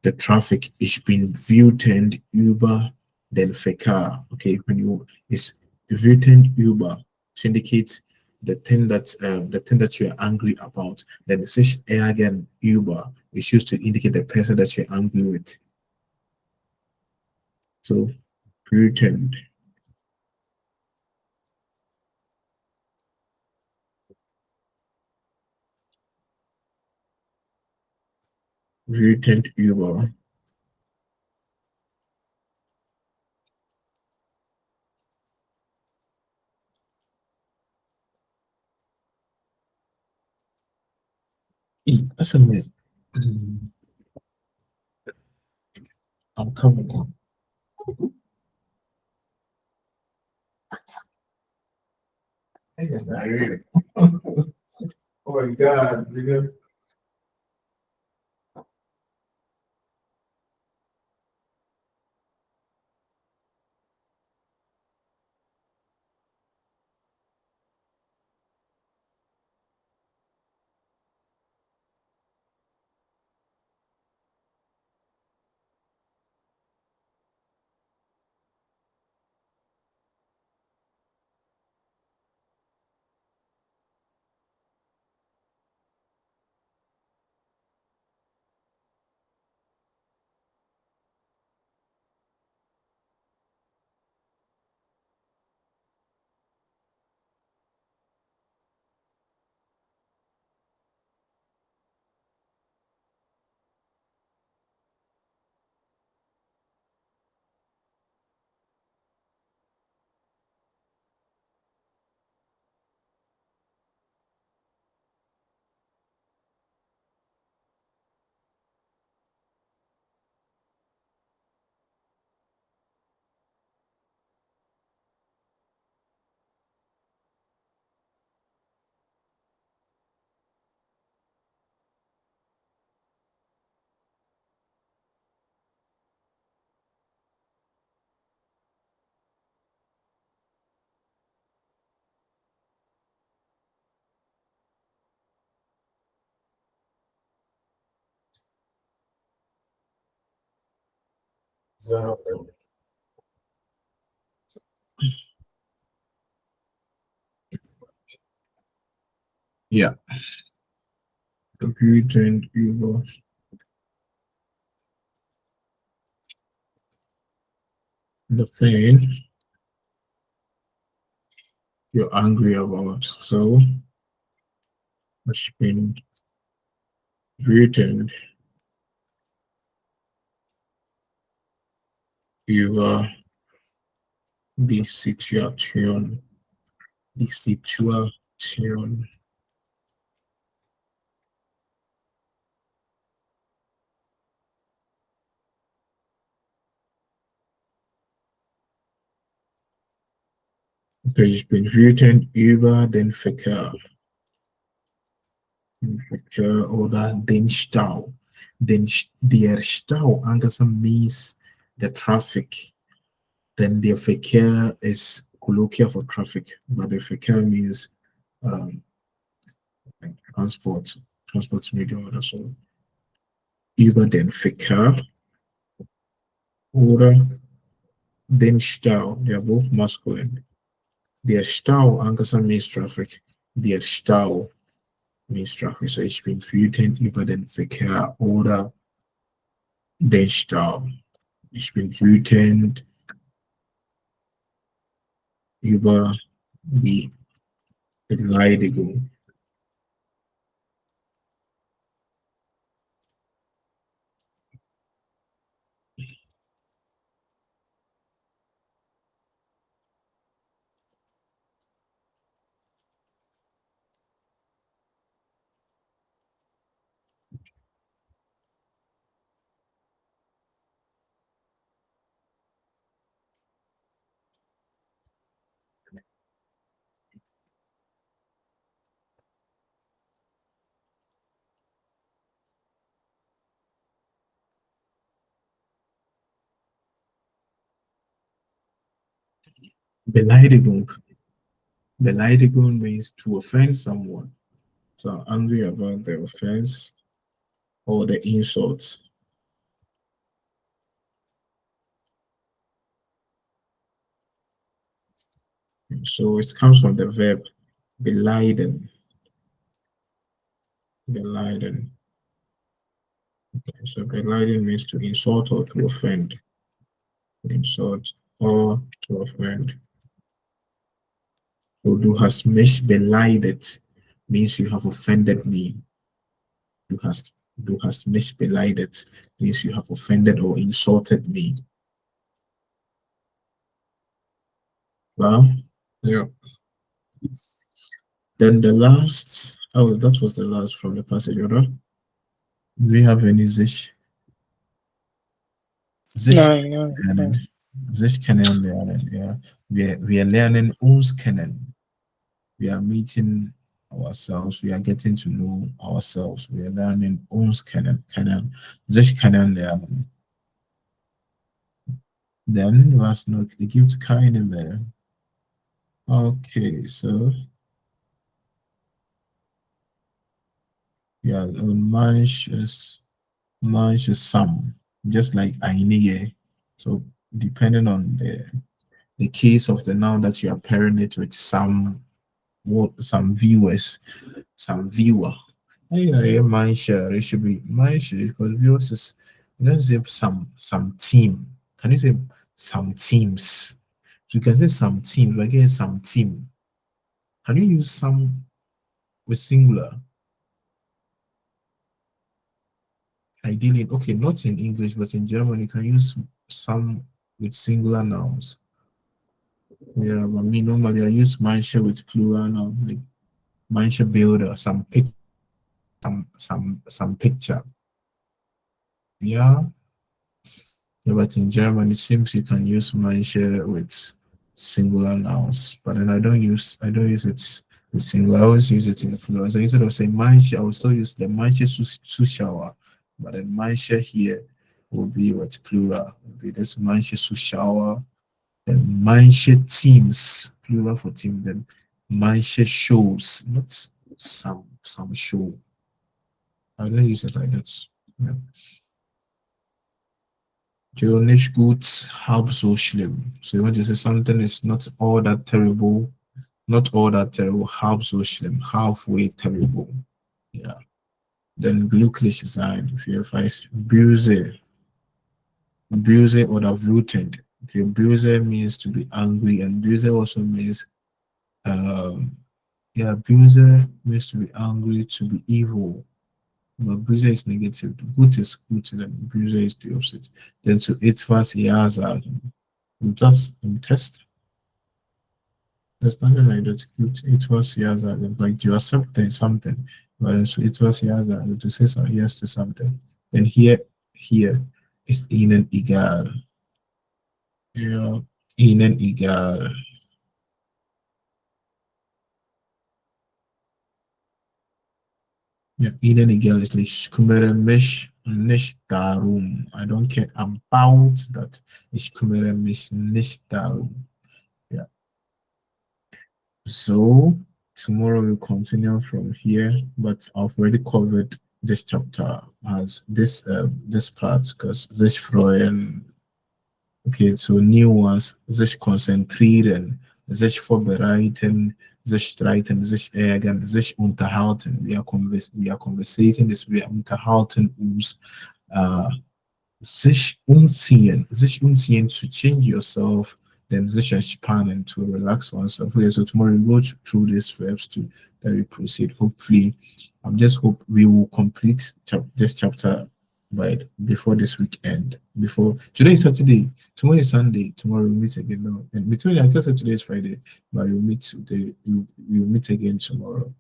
the traffic. Ich bin wütend über den Verkehr. Okay, when you is wütend über to indicate the thing that you're angry about. Then sich ärgern über is used to indicate the person that you're angry with. So wütend, wütend über. That's a myth. I'm coming on. Oh my God, nigga. Yeah. Wütend über. The thing you're angry about. So ich bin wütend über die Situation. Die Situation. Okay, ich bin wütend über den Verkehr. Verkehr oder den Stau. Der Stau angesehen means the traffic. Then the Verkehr is colloquial for traffic, but the Verkehr means um, like transport medium oder so. Über den Verkehr oder den Stau. They are both masculine. Der Stau angesehen means traffic. Der Stau means traffic. So ich bin wütend über den Verkehr oder den Stau. Ich bin wütend über die Beleidigung. Beleidigung. Beleidigung means to offend someone. So angry about the offense or the insult. So it comes from the verb beleiden. Beleiden. Okay, so beleiden means to insult or to offend. Insult or to offend. So du hast mich beleidigt means you have offended me. Du hast mich beleidigt means you have offended or insulted me. Well, yeah. Then the last, oh, that was the last from the passage, oder? Do we have any Sich? Sich Nein, nein, lernen. nein. Sich kennenlernen, ja. Wir lernen uns kennen. We are meeting ourselves. We are getting to know ourselves. We are learning uns kennen. Sich kennenlernen. Then was noch, gibt keine mehr. Okay, so yeah, manches some, just like einige. So depending on the case of the noun that you are pairing it with some viewers, some viewer. Yeah, manche, it should be manche because viewers is let's say some team. Can you say some teams? You can say some team, like again some team. Can you use some with singular? Ideally, okay, not in English, but in German, you can use some with singular nouns. Yeah, but me normally I use manche with plural noun, like manche builder, some picture. Yeah. Yeah, but in German, it seems you can use manche with singular nouns, but then I don't use it with singular. I always use it in the plural. So instead of saying manche, I will still use the manche sushawa, but then manche here will be what plural. Will be this manche sushawa, then manche teams, plural for team, then manche shows, not some show. I don't use it like that. Yeah. Jo, nicht gut, halb so schlimm. So you want to say something is not all that terrible, not all that terrible, halb so schlimm, halfway terrible. Yeah. Then glücklich sein, für weiß, böse oder wütend. Okay, böse means to be angry, and böse also means, um, yeah, böse means to be angry, to be evil. But böse is negative. Good is good, and böse is the opposite. Then to etwas ja sagen. Das im Test. There's nothing like that. Good. Etwas ja sagen. Like you accept something. But so etwas ja sagen. To say yes to something. Then here is ihnen egal. Ja, ihnen egal. Ja, ihnen egal ist like, ich kümmere mich nicht darum. I don't care about that. Ich kümmere mich nicht darum. Yeah. So tomorrow we'll continue from here, but I've already covered this chapter as this part because this freuen. Okay, so new ones, sich konzentrieren, sich vorbereiten, sich streiten, sich ärgern, sich unterhalten. We are conversating, this we are unterhalten uns. Uh, sich umziehen to change yourself, then sich entspannen to relax oneself. Okay, so tomorrow we go through these verbs to that we proceed. Hopefully, I just hope we will complete this chapter by before this weekend. Before today is Saturday, tomorrow is Sunday. Tomorrow we meet again. No, and between I just said today is Friday, but we'll meet today. We'll meet again tomorrow.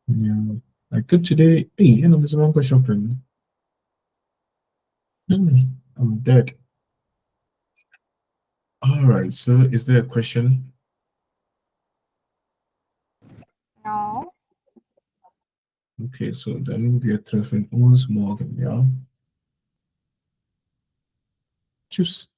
Yeah, I took today. Hey, you know, there's one question shopping. I'm dead. All right. So, is there a question? No. Okay. So, then wir treffen uns morgen. Ja. Tschüss.